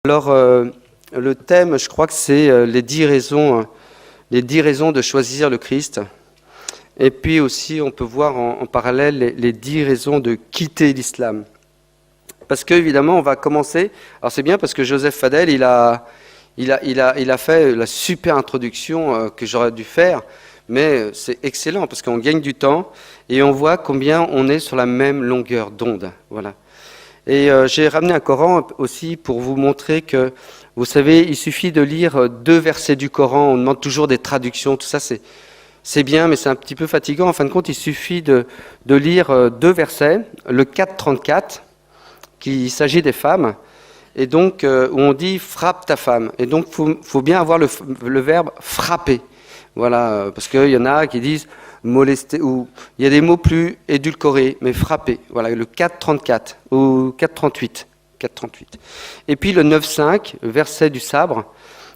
Alors, le thème, je crois que c'est les 10 raisons de choisir le Christ. Et puis aussi, on peut voir en parallèle les 10 raisons de quitter l'islam. Parce qu'évidemment, on va commencer. Alors, c'est bien parce que Joseph Fadel, il a fait la super introduction que j'aurais dû faire. Mais c'est excellent parce qu'on gagne du temps et on voit combien on est sur la même longueur d'onde. Voilà. Et j'ai ramené un Coran aussi pour vous montrer que, vous savez, il suffit de lire 2 versets du Coran, on demande toujours des traductions, tout ça c'est bien, mais c'est un petit peu fatigant. En fin de compte, il suffit de lire 2 versets, le 4.34, qui s'agit des femmes, et donc où on dit « frappe ta femme ». Et donc, faut bien avoir le verbe « frapper ». Voilà, parce qu'il y en a qui disent molester, ou il y a des mots plus édulcorés, mais frapper. Voilà, le 4.34 ou 4.38. Et puis le 9.5, verset du sabre.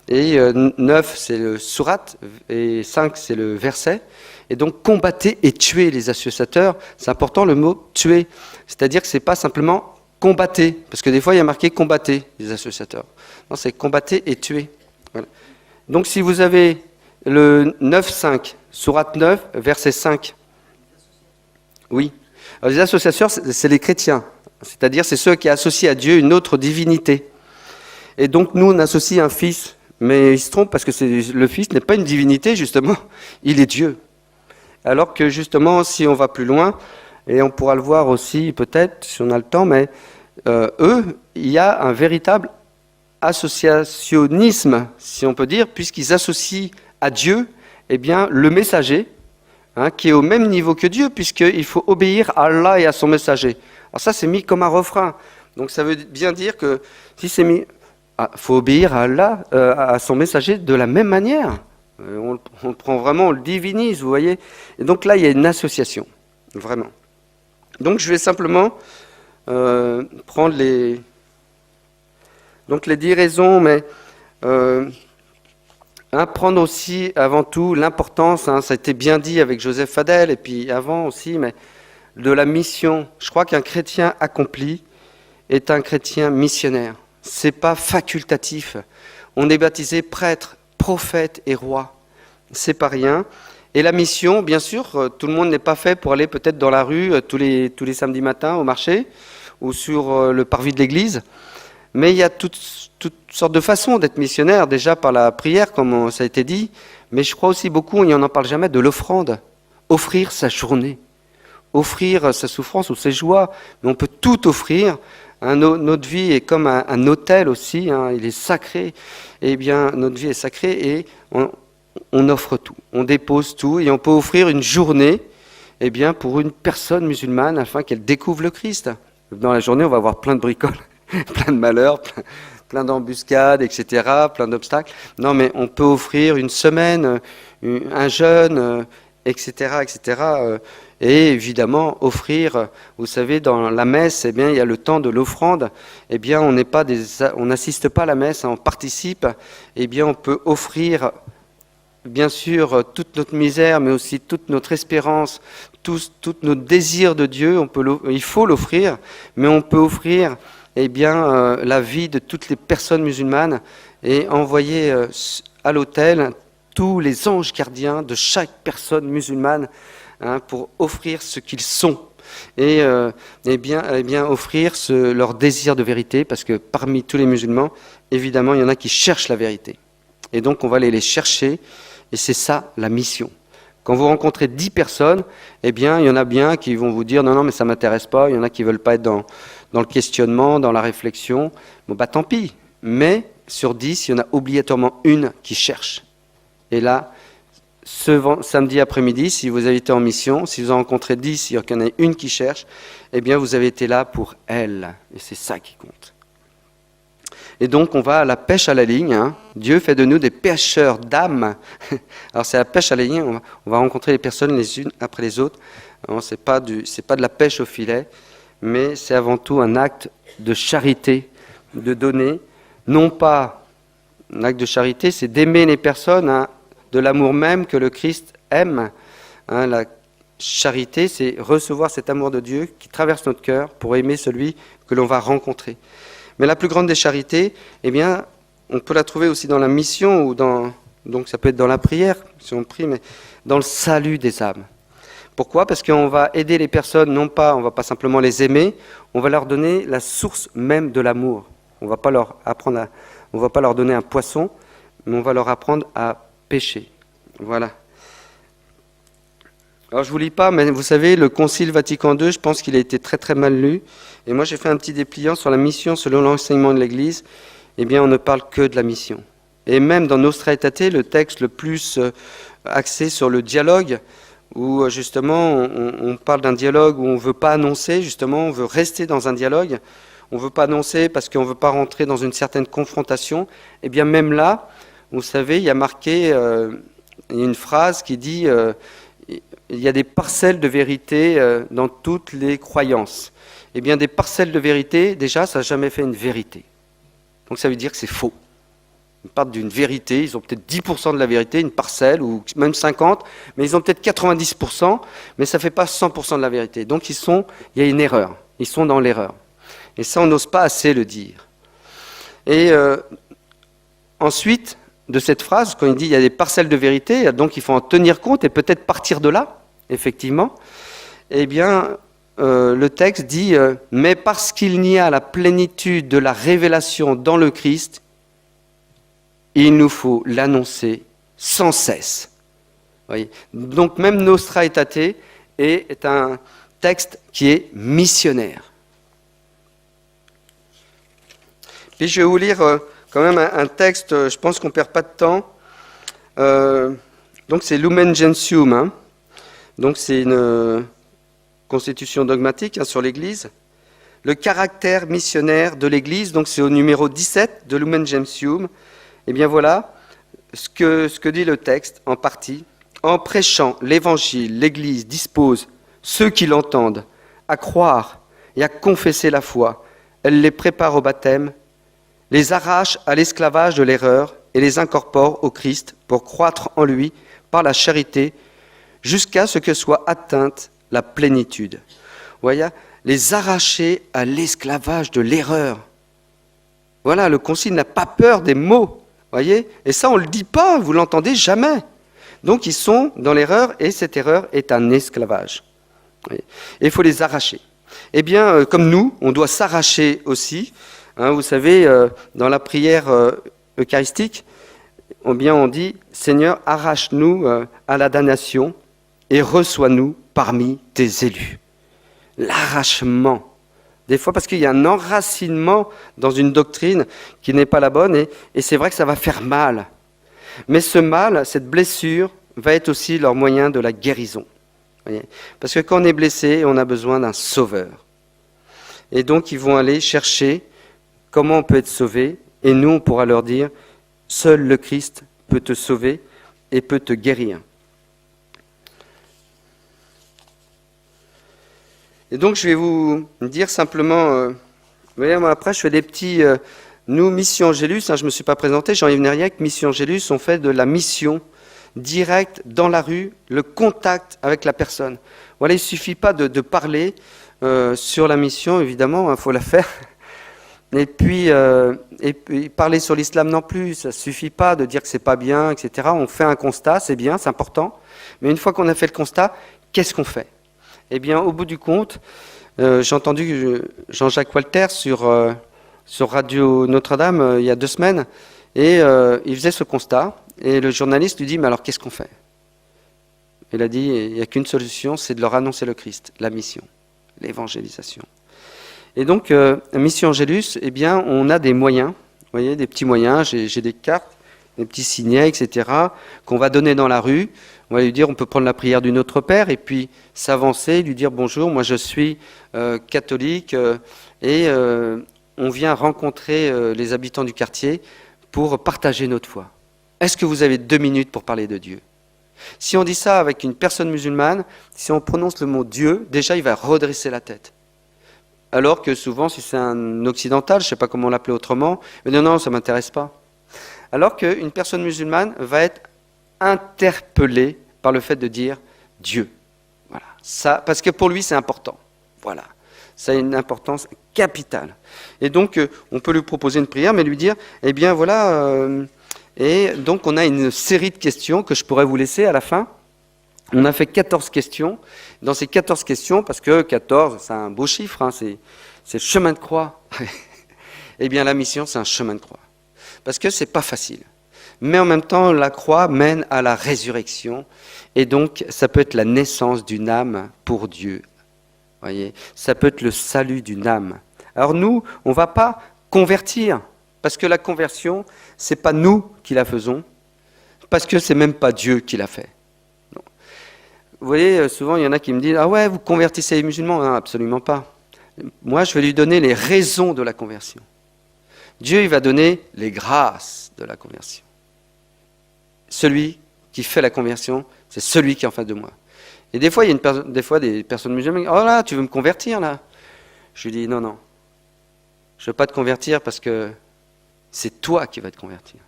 Et 9, c'est le sourate, et 5, c'est le verset. Et donc, combattez et tuez les associateurs. C'est important le mot tuer. C'est-à-dire que c'est pas simplement combattez, parce que des fois, il y a marqué combattez les associateurs. Non, c'est combattez et tuer. Voilà. Donc, si vous avez le 9.5, sourate 9, verset 5. Oui. Alors, les associateurs, c'est les chrétiens. C'est-à-dire, c'est ceux qui associent à Dieu une autre divinité. Et donc, nous, on associe un fils. Mais ils se trompent parce que le fils n'est pas une divinité, justement. Il est Dieu. Alors que, justement, si on va plus loin, et on pourra le voir aussi, peut-être, si on a le temps, mais eux, il y a un véritable associationnisme, si on peut dire, puisqu'ils associent à Dieu, eh bien, le messager, qui est au même niveau que Dieu, puisqu'il faut obéir à Allah et à son messager. Alors ça, c'est mis comme un refrain. Donc ça veut bien dire que si c'est mis, faut obéir à Allah, à son messager de la même manière. On le prend vraiment, on le divinise, vous voyez. Et donc là, il y a une association, vraiment. Donc je vais simplement prendre les 10 raisons, mais prendre aussi, avant tout, l'importance, ça a été bien dit avec Joseph Fadel, et puis avant aussi, mais de la mission. Je crois qu'un chrétien accompli est un chrétien missionnaire. C'est pas facultatif. On est baptisé prêtre, prophète et roi. C'est pas rien. Et la mission, bien sûr, tout le monde n'est pas fait pour aller peut-être dans la rue tous les samedis matins au marché ou sur le parvis de l'église. Mais il y a toutes sortes de façons d'être missionnaire, déjà par la prière, comme ça a été dit, mais je crois aussi beaucoup, on n'en parle jamais, de l'offrande. Offrir sa journée, offrir sa souffrance ou ses joies, mais on peut tout offrir. Notre vie est comme un autel aussi, il est sacré. Eh bien, notre vie est sacrée et on offre tout, on dépose tout et on peut offrir une journée eh bien, pour une personne musulmane afin qu'elle découvre le Christ. Dans la journée, on va avoir plein de bricoles. Plein de malheurs, plein d'embuscades, etc., plein d'obstacles. Non, mais on peut offrir une semaine, un jeûne, etc., etc. Et évidemment, offrir, vous savez, dans la messe, eh bien, il y a le temps de l'offrande. Eh bien, on n'assiste pas à la messe, on participe. Eh bien, on peut offrir, bien sûr, toute notre misère, mais aussi toute notre espérance, tous nos désirs de Dieu. Il faut l'offrir, mais on peut offrir eh bien, la vie de toutes les personnes musulmanes et envoyer à l'autel tous les anges gardiens de chaque personne musulmane pour offrir ce qu'ils sont et eh bien, offrir leur désir de vérité, parce que parmi tous les musulmans, évidemment, il y en a qui cherchent la vérité. Et donc, on va aller les chercher et c'est ça la mission. Quand vous rencontrez 10 personnes, eh bien, il y en a bien qui vont vous dire « Non, mais ça ne m'intéresse pas », il y en a qui ne veulent pas être dans le questionnement, dans la réflexion. Bon, tant pis. Mais sur 10, il y en a obligatoirement une qui cherche. Et là, samedi après-midi, si vous avez été en mission, si vous en rencontrez 10, il y en a une qui cherche, eh bien, vous avez été là pour elle. Et c'est ça qui compte. Et donc, on va à la pêche à la ligne. Dieu fait de nous des pêcheurs d'âmes. Alors, c'est la pêche à la ligne. On va rencontrer les personnes les unes après les autres. C'est pas de la pêche au filet, mais c'est avant tout un acte de charité, de donner. Non pas un acte de charité, c'est d'aimer les personnes, de l'amour même que le Christ aime. La charité, c'est recevoir cet amour de Dieu qui traverse notre cœur pour aimer celui que l'on va rencontrer. Mais la plus grande des charités, eh bien, on peut la trouver aussi dans la mission ou donc ça peut être dans la prière, si on prie, mais dans le salut des âmes. Pourquoi ? Parce qu'on va aider les personnes, on ne va pas simplement les aimer, on va leur donner la source même de l'amour. On va pas leur donner un poisson, mais on va leur apprendre à pêcher. Voilà. Alors je ne vous lis pas, mais vous savez, le Concile Vatican II, je pense qu'il a été très très mal lu. Et moi j'ai fait un petit dépliant sur la mission selon l'enseignement de l'Église. Eh bien on ne parle que de la mission. Et même dans Nostra Aetate, le texte le plus axé sur le dialogue, où justement on parle d'un dialogue où on ne veut pas annoncer, justement on veut rester dans un dialogue, on ne veut pas annoncer parce qu'on ne veut pas rentrer dans une certaine confrontation, et bien même là, vous savez, il y a marqué une phrase qui dit il y a des parcelles de vérité dans toutes les croyances. Eh bien des parcelles de vérité, déjà ça n'a jamais fait une vérité. Donc ça veut dire que c'est faux. Ils partent d'une vérité, ils ont peut-être 10% de la vérité, une parcelle, ou même 50%, mais ils ont peut-être 90%, mais ça ne fait pas 100% de la vérité. Donc il y a une erreur, ils sont dans l'erreur. Et ça, on n'ose pas assez le dire. Et ensuite, de cette phrase, quand il dit il y a des parcelles de vérité, donc il faut en tenir compte et peut-être partir de là, effectivement, eh bien, le texte dit mais parce qu'il n'y a la plénitude de la révélation dans le Christ, il nous faut l'annoncer sans cesse. Voyez. Donc même Nostra Aetate est un texte qui est missionnaire. Puis je vais vous lire quand même un texte, je pense qu'on ne perd pas de temps. Donc c'est Lumen Gentium, hein. Donc c'est une constitution dogmatique sur l'Église. Le caractère missionnaire de l'Église, donc c'est au numéro 17 de Lumen Gentium. Eh bien voilà ce que dit le texte en partie. En prêchant l'Évangile, l'Église dispose ceux qui l'entendent à croire et à confesser la foi. Elle les prépare au baptême, les arrache à l'esclavage de l'erreur et les incorpore au Christ pour croître en lui par la charité jusqu'à ce que soit atteinte la plénitude. Vous voyez, les arracher à l'esclavage de l'erreur. Voilà, le Concile n'a pas peur des mots. Voyez, et ça, on ne le dit pas, vous l'entendez jamais. Donc, ils sont dans l'erreur, et cette erreur est un esclavage. Et il faut les arracher. Eh bien, comme nous, on doit s'arracher aussi. Hein, vous savez, dans la prière eucharistique, eh bien, on dit « Seigneur, arrache-nous à la damnation et reçois-nous parmi tes élus. » L'arrachement. Des fois, parce qu'il y a un enracinement dans une doctrine qui n'est pas la bonne, et c'est vrai que ça va faire mal. Mais ce mal, cette blessure, va être aussi leur moyen de la guérison. Voyez, parce que quand on est blessé, on a besoin d'un sauveur. Et donc, ils vont aller chercher comment on peut être sauvé, et nous, on pourra leur dire, seul le Christ peut te sauver et peut te guérir. Et donc, je vais vous dire simplement, vous voyez, moi, après, je fais des petits... nous, Mission Angélus, je ne me suis pas présenté, Jean-Yves Nériac, Mission Angélus, on fait de la mission directe dans la rue, le contact avec la personne. Voilà, il ne suffit pas de parler sur la mission, évidemment, il faut la faire. Et puis parler sur l'islam non plus, ça ne suffit pas de dire que c'est pas bien, etc. On fait un constat, c'est bien, c'est important. Mais une fois qu'on a fait le constat, qu'est-ce qu'on fait ? Eh bien, au bout du compte, j'ai entendu Jean-Jacques Walter sur Radio Notre-Dame il y a 2 semaines, et il faisait ce constat, et le journaliste lui dit « Mais alors, qu'est-ce qu'on fait ?» Il a dit « Il n'y a qu'une solution, c'est de leur annoncer le Christ, la mission, l'évangélisation. » Et donc, Mission Angélus, eh bien, on a des moyens, vous voyez, des petits moyens, j'ai des cartes, des petits signets, etc., qu'on va donner dans la rue. On va lui dire, on peut prendre la prière du Notre Père et puis s'avancer, lui dire bonjour, moi je suis catholique et on vient rencontrer les habitants du quartier pour partager notre foi. Est-ce que vous avez 2 minutes pour parler de Dieu ? Si on dit ça avec une personne musulmane, si on prononce le mot Dieu, déjà il va redresser la tête. Alors que souvent, si c'est un occidental, je ne sais pas comment l'appeler autrement, il dit non, ça ne m'intéresse pas. Alors qu'une personne musulmane va être interpellé par le fait de dire Dieu. Voilà. Ça, parce que pour lui, c'est important. Voilà. Ça a une importance capitale. Et donc, on peut lui proposer une prière, mais lui dire, eh bien voilà, et donc on a une série de questions que je pourrais vous laisser à la fin. On a fait 14 questions. Dans ces 14 questions, parce que 14, c'est un beau chiffre, hein, c'est le chemin de croix. Eh bien, la mission, c'est un chemin de croix. Parce que c'est pas facile. Mais en même temps, la croix mène à la résurrection. Et donc, ça peut être la naissance d'une âme pour Dieu. Voyez, ça peut être le salut d'une âme. Alors nous, on ne va pas convertir. Parce que la conversion, ce n'est pas nous qui la faisons. Parce que ce n'est même pas Dieu qui l'a fait. Non. Vous voyez, souvent, il y en a qui me disent « Ah ouais, vous convertissez les musulmans ?» Non, absolument pas. Moi, je vais lui donner les raisons de la conversion. Dieu, il va donner les grâces de la conversion. Celui qui fait la conversion, c'est celui qui est en face de moi. Et des fois, il y a des personnes musulmanes qui disent « Oh là, tu veux me convertir là ?» Je lui dis « Non, non. Je ne veux pas te convertir parce que c'est toi qui vas te convertir.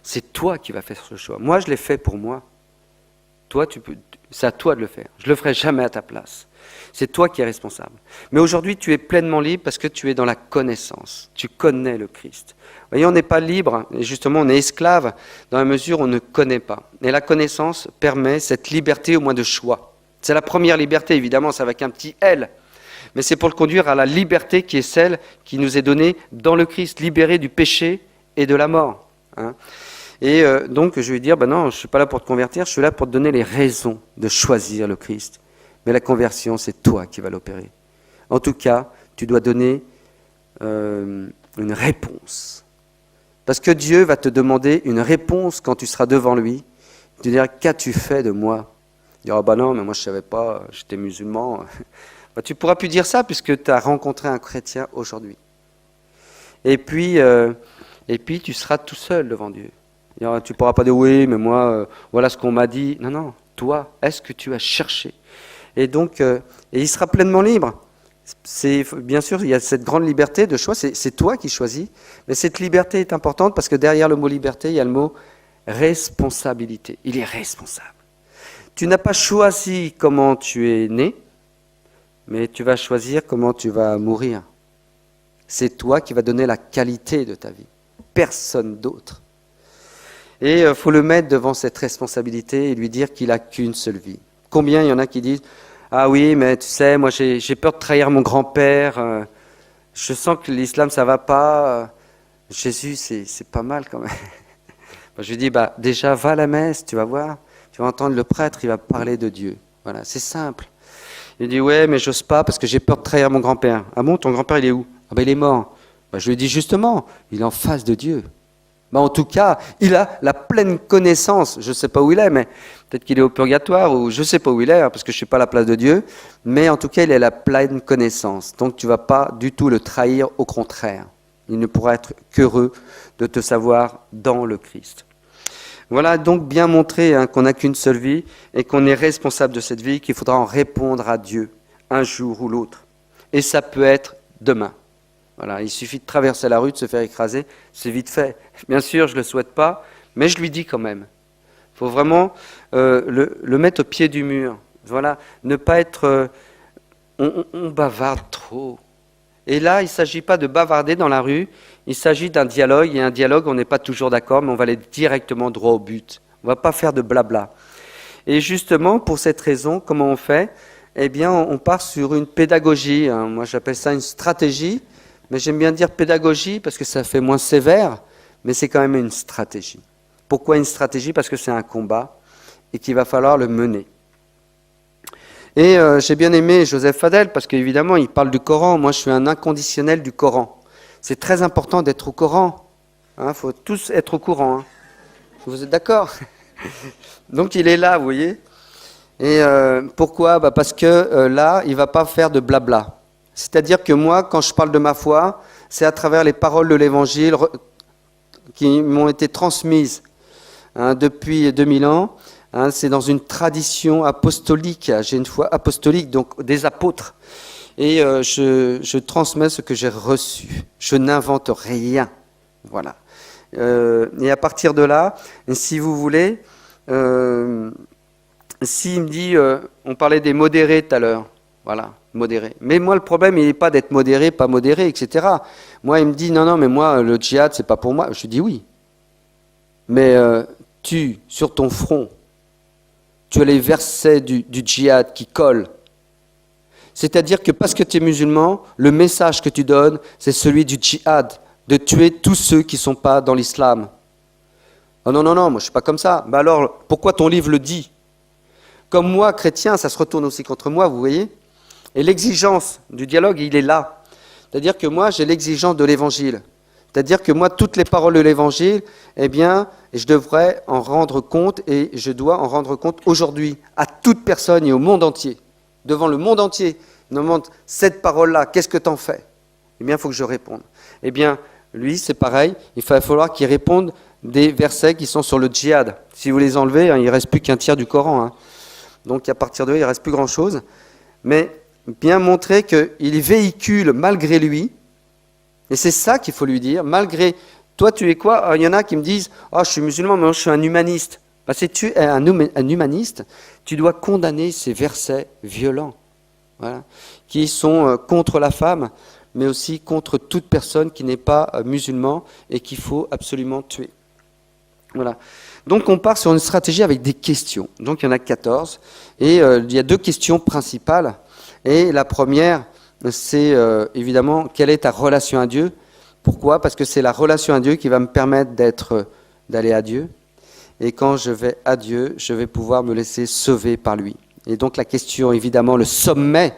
C'est toi qui vas faire ce choix. Moi, je l'ai fait pour moi. Toi, c'est à toi de le faire. Je ne le ferai jamais à ta place. C'est toi qui es responsable. Mais aujourd'hui, tu es pleinement libre parce que tu es dans la connaissance. Tu connais le Christ. Vous voyez, on n'est pas libre, et justement, on est esclave dans la mesure où on ne connaît pas. Et la connaissance permet cette liberté au moins de choix. C'est la première liberté, évidemment, c'est avec un petit L. Mais c'est pour le conduire à la liberté qui est celle qui nous est donnée dans le Christ, libérée du péché et de la mort. Hein. Et donc, je vais dire, non, je ne suis pas là pour te convertir, je suis là pour te donner les raisons de choisir le Christ. Mais la conversion, c'est toi qui vas l'opérer. En tout cas, tu dois donner une réponse. Parce que Dieu va te demander une réponse quand tu seras devant lui. Tu diras, qu'as-tu fait de moi ? Il dira, non, mais moi je ne savais pas, j'étais musulman. Tu ne pourras plus dire ça puisque tu as rencontré un chrétien aujourd'hui. Et puis, tu seras tout seul devant Dieu. Tu ne pourras pas dire, oui, mais moi, voilà ce qu'on m'a dit. Non, non, toi, est-ce que tu as cherché ? Et donc, et il sera pleinement libre. Bien sûr, il y a cette grande liberté de choix, c'est toi qui choisis, mais cette liberté est importante parce que derrière le mot liberté, il y a le mot responsabilité. Il est responsable. Tu n'as pas choisi comment tu es né, mais tu vas choisir comment tu vas mourir. C'est toi qui vas donner la qualité de ta vie, personne d'autre. Et il faut le mettre devant cette responsabilité et lui dire qu'il n'a qu'une seule vie. Combien il y en a qui disent « Ah oui, mais tu sais, moi j'ai peur de trahir mon grand-père, je sens que l'islam ça va pas, Jésus c'est pas mal quand même. » Je lui dis « Déjà va à la messe, tu vas voir, tu vas entendre le prêtre, il va parler de Dieu. » Voilà, c'est simple. Il dit « Ouais, mais j'ose pas parce que j'ai peur de trahir mon grand-père. » « Ah bon, ton grand-père il est où ?»« Ah il est mort. » Je lui dis justement, il est en face de Dieu. En tout cas, il a la pleine connaissance. Je ne sais pas où il est, mais peut-être qu'il est au purgatoire ou je ne sais pas où il est, parce que je ne suis pas à la place de Dieu. Mais en tout cas, il a la pleine connaissance. Donc tu ne vas pas du tout le trahir, au contraire. Il ne pourra être qu'heureux de te savoir dans le Christ. Voilà donc bien montrer qu'on n'a qu'une seule vie et qu'on est responsable de cette vie, qu'il faudra en répondre à Dieu un jour ou l'autre. Et ça peut être demain. Voilà, il suffit de traverser la rue, de se faire écraser, c'est vite fait. Bien sûr, je ne le souhaite pas, mais je lui dis quand même. Il faut vraiment le mettre au pied du mur. Voilà, ne pas être... on bavarde trop. Et là, il ne s'agit pas de bavarder dans la rue, il s'agit d'un dialogue, et un dialogue, on n'est pas toujours d'accord, mais on va aller directement droit au but. On ne va pas faire de blabla. Et justement, pour cette raison, comment on fait ? Eh bien, on part sur une pédagogie. Hein. Moi, j'appelle ça une stratégie. Mais j'aime bien dire pédagogie parce que ça fait moins sévère, mais c'est quand même une stratégie. Pourquoi une stratégie ? Parce que c'est un combat et qu'il va falloir le mener. Et j'ai bien aimé Joseph Fadel parce qu'évidemment, il parle du Coran. Moi, je suis un inconditionnel du Coran. C'est très important d'être au Coran. Il faut tous être au courant. Hein. Vous êtes d'accord ? Donc, il est là, vous voyez. Et pourquoi ? Parce que là, il ne va pas faire de blabla. C'est-à-dire que moi, quand je parle de ma foi, c'est à travers les paroles de l'Évangile qui m'ont été transmises depuis 2000 ans. C'est dans une tradition apostolique. J'ai une foi apostolique, donc des apôtres. Et je transmets ce que j'ai reçu. Je n'invente rien. Voilà. Et à partir de là, si vous voulez, s'il me dit, on parlait des modérés tout à l'heure. Voilà. modéré. Mais moi, le problème, il n'est pas d'être modéré, pas modéré, etc. Moi, il me dit, non, mais moi, le djihad, c'est pas pour moi. Je dis oui. Mais sur ton front, tu as les versets du djihad qui collent. C'est-à-dire que parce que tu es musulman, le message que tu donnes, c'est celui du djihad, de tuer tous ceux qui ne sont pas dans l'islam. Oh non, moi je ne suis pas comme ça. Mais alors, pourquoi ton livre le dit? Comme moi, chrétien, ça se retourne aussi contre moi, vous voyez? Et l'exigence du dialogue, il est là. C'est-à-dire que moi, j'ai l'exigence de l'évangile. C'est-à-dire que moi, toutes les paroles de l'évangile, eh bien, je devrais en rendre compte et je dois en rendre compte aujourd'hui à toute personne et au monde entier. Devant le monde entier, il me demande cette parole-là, qu'est-ce que tu en fais? Eh bien, il faut que je réponde. Eh bien, lui, c'est pareil, il va falloir qu'il réponde des versets qui sont sur le djihad. Si vous les enlevez, il ne reste plus qu'un tiers du Coran. Donc, à partir de là, il ne reste plus grand-chose. Mais bien montrer qu'il véhicule malgré lui. Et c'est ça qu'il faut lui dire, malgré... Toi, tu es quoi? Il y en a qui me disent « Oh, je suis musulman, mais moi, je suis un humaniste. » Si tu es un humaniste, tu dois condamner ces versets violents, voilà, qui sont contre la femme, mais aussi contre toute personne qui n'est pas musulman et qu'il faut absolument tuer. Voilà. Donc, on part sur une stratégie avec des questions. Donc, il y en a 14. Et il y a 2 questions principales. Et la première, c'est évidemment, quelle est ta relation à Dieu? Pourquoi? Parce que c'est la relation à Dieu qui va me permettre d'aller à Dieu. Et quand je vais à Dieu, je vais pouvoir me laisser sauver par lui. Et donc la question, évidemment, le sommet,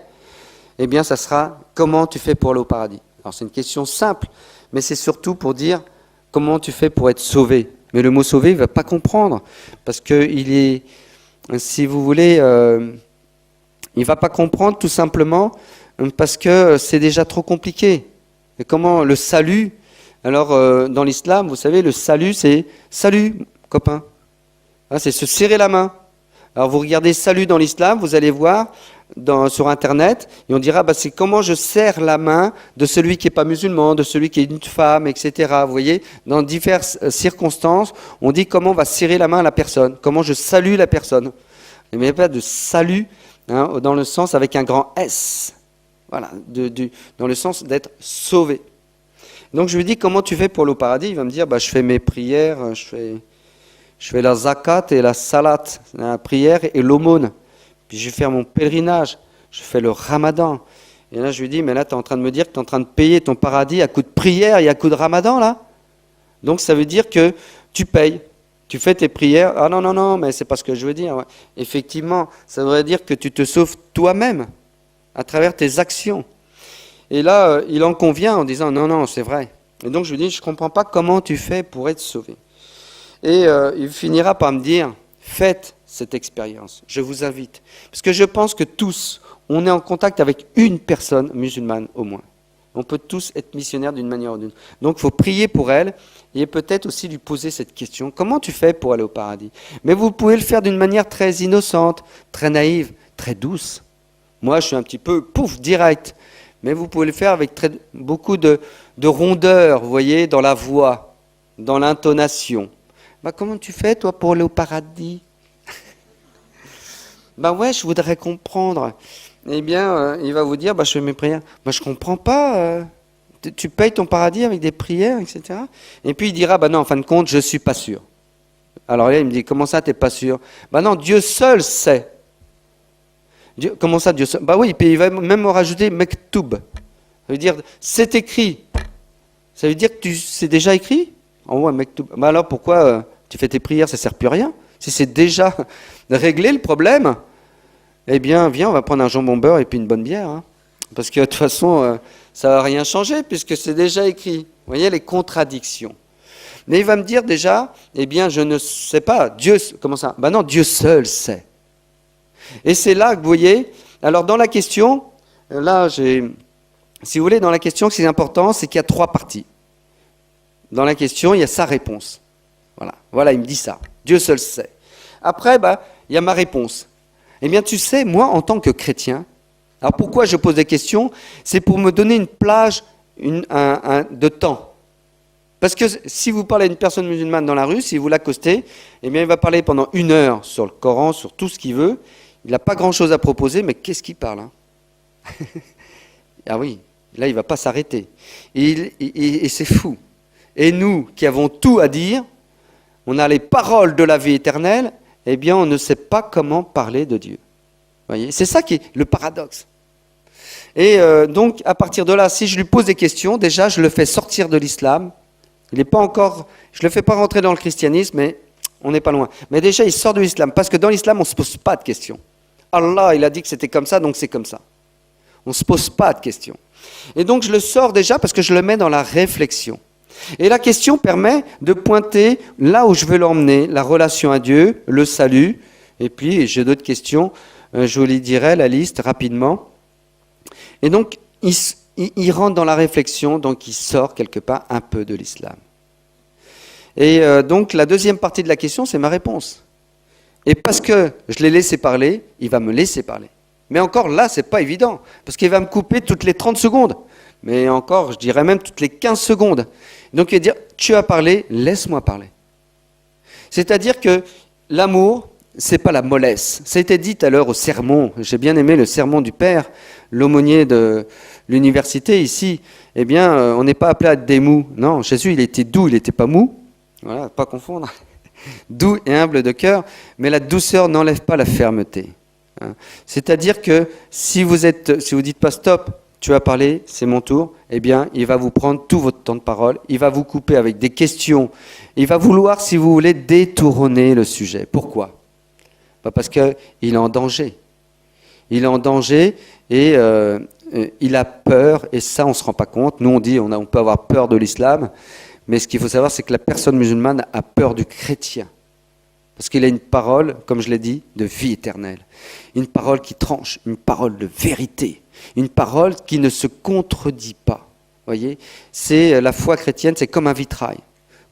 eh bien, ça sera comment tu fais pour aller au paradis? Alors c'est une question simple, mais c'est surtout pour dire comment tu fais pour être sauvé. Mais le mot sauvé, il ne va pas comprendre, parce qu'il est, si vous voulez, il ne va pas comprendre tout simplement parce que c'est déjà trop compliqué. Et comment le salut? Alors dans l'islam, vous savez, le salut, c'est salut, copain. C'est se serrer la main. Alors vous regardez salut dans l'islam, vous allez voir sur internet, et on dira c'est comment je serre la main de celui qui n'est pas musulman, de celui qui est une femme, etc. Vous voyez, dans diverses circonstances, on dit comment on va serrer la main à la personne, comment je salue la personne. Il n'y a pas de salut dans le sens avec un grand S. Voilà, dans le sens d'être sauvé. Donc je lui dis comment tu fais pour aller au paradis? Il va me dire je fais mes prières, je fais la zakat et la salat, la prière et l'aumône. Puis je vais faire mon pèlerinage, je fais le ramadan. Et là je lui dis mais là tu es en train de me dire que tu es en train de payer ton paradis à coup de prière et à coup de ramadan là? Donc ça veut dire que tu payes. Tu fais tes prières. Ah non, mais c'est pas ce que je veux dire. Ouais. Effectivement, ça voudrait dire que tu te sauves toi-même à travers tes actions. Et là, il en convient en disant non, c'est vrai. Et donc je lui dis, je ne comprends pas comment tu fais pour être sauvé. Et il finira par me dire, faites cette expérience, je vous invite. Parce que je pense que tous, on est en contact avec une personne musulmane au moins. On peut tous être missionnaires d'une manière ou d'une autre. Donc il faut prier pour elle et peut-être aussi lui poser cette question, comment tu fais pour aller au paradis? Mais vous pouvez le faire d'une manière très innocente, très naïve, très douce. Moi, je suis un petit peu, direct. Mais vous pouvez le faire avec beaucoup de rondeur, vous voyez, dans la voix, dans l'intonation. Comment tu fais, toi, pour aller au paradis? Ouais, je voudrais comprendre. Eh bien, il va vous dire, je fais mes prières. Je comprends pas. Tu payes ton paradis avec des prières, etc. Et puis il dira, non, en fin de compte, je suis pas sûr. Alors là, il me dit, comment ça, t'es pas sûr? Non, Dieu seul sait. Dieu, comment ça, Dieu seul? Oui, puis il va même rajouter mektoub. Ça veut dire, c'est écrit. Ça veut dire que c'est déjà écrit? Ouais, mektoub. Alors pourquoi tu fais tes prières, ça ne sert plus à rien? Si c'est déjà réglé le problème, eh bien, viens, on va prendre un jambon beurre et puis une bonne bière. Parce que de toute façon, ça ne va rien changer puisque c'est déjà écrit. Vous voyez les contradictions. Mais il va me dire déjà, eh bien, je ne sais pas. Dieu, comment ça? Non, Dieu seul sait. Et c'est là que vous voyez, alors dans la question, là, si vous voulez, dans la question, ce qui est important, c'est qu'il y a 3 parties. Dans la question, il y a sa réponse. Voilà, il me dit ça. Dieu seul sait. Après, il y a ma réponse. Eh bien, tu sais, moi, en tant que chrétien, alors pourquoi je pose des questions? C'est pour me donner une plage de temps. Parce que si vous parlez à une personne musulmane dans la rue, si vous l'accostez, eh bien, il va parler pendant 1 heure sur le Coran, sur tout ce qu'il veut. Il n'a pas grand-chose à proposer, mais qu'est-ce qu'il parle? Ah oui, là il ne va pas s'arrêter. Et c'est fou. Et nous qui avons tout à dire, on a les paroles de la vie éternelle, eh bien on ne sait pas comment parler de Dieu. Voyez, c'est ça qui est le paradoxe. Et donc à partir de là, si je lui pose des questions, déjà je le fais sortir de l'islam. Il n'est pas encore, je ne le fais pas rentrer dans le christianisme, mais on n'est pas loin. Mais déjà il sort de l'islam, parce que dans l'islam on ne se pose pas de questions. Allah, il a dit que c'était comme ça, donc c'est comme ça. On ne se pose pas de questions. Et donc je le sors déjà parce que je le mets dans la réflexion. Et la question permet de pointer là où je veux l'emmener, la relation à Dieu, le salut. Et puis j'ai d'autres questions, je vous les dirai, la liste rapidement. Et donc il rentre dans la réflexion, donc il sort quelque part un peu de l'islam. Et donc la deuxième partie de la question, c'est ma réponse. Et parce que je l'ai laissé parler, il va me laisser parler. Mais encore là, c'est pas évident, parce qu'il va me couper toutes les 30 secondes. Mais encore, je dirais même toutes les 15 secondes. Donc il va dire, tu as parlé, laisse-moi parler. C'est-à-dire que l'amour, c'est pas la mollesse. Ça a été dit tout à l'heure au sermon. J'ai bien aimé le sermon du Père, l'aumônier de l'université ici. Eh bien, on n'est pas appelé à être des mous. Non, Jésus, il était doux, il n'était pas mou. Voilà, pas confondre. Doux et humble de cœur, mais la douceur n'enlève pas la fermeté. C'est-à-dire que si vous dites pas stop, tu as parlé, c'est mon tour, eh bien, il va vous prendre tout votre temps de parole, il va vous couper avec des questions, il va vouloir, si vous voulez, détourner le sujet. Pourquoi ? Parce qu'il est en danger. Il est en danger et il a peur, et ça, on ne se rend pas compte. Nous, on dit on peut avoir peur de l'islam, mais ce qu'il faut savoir, c'est que la personne musulmane a peur du chrétien. Parce qu'il a une parole, comme je l'ai dit, de vie éternelle. Une parole qui tranche, une parole de vérité. Une parole qui ne se contredit pas. Voyez, c'est la foi chrétienne, c'est comme un vitrail.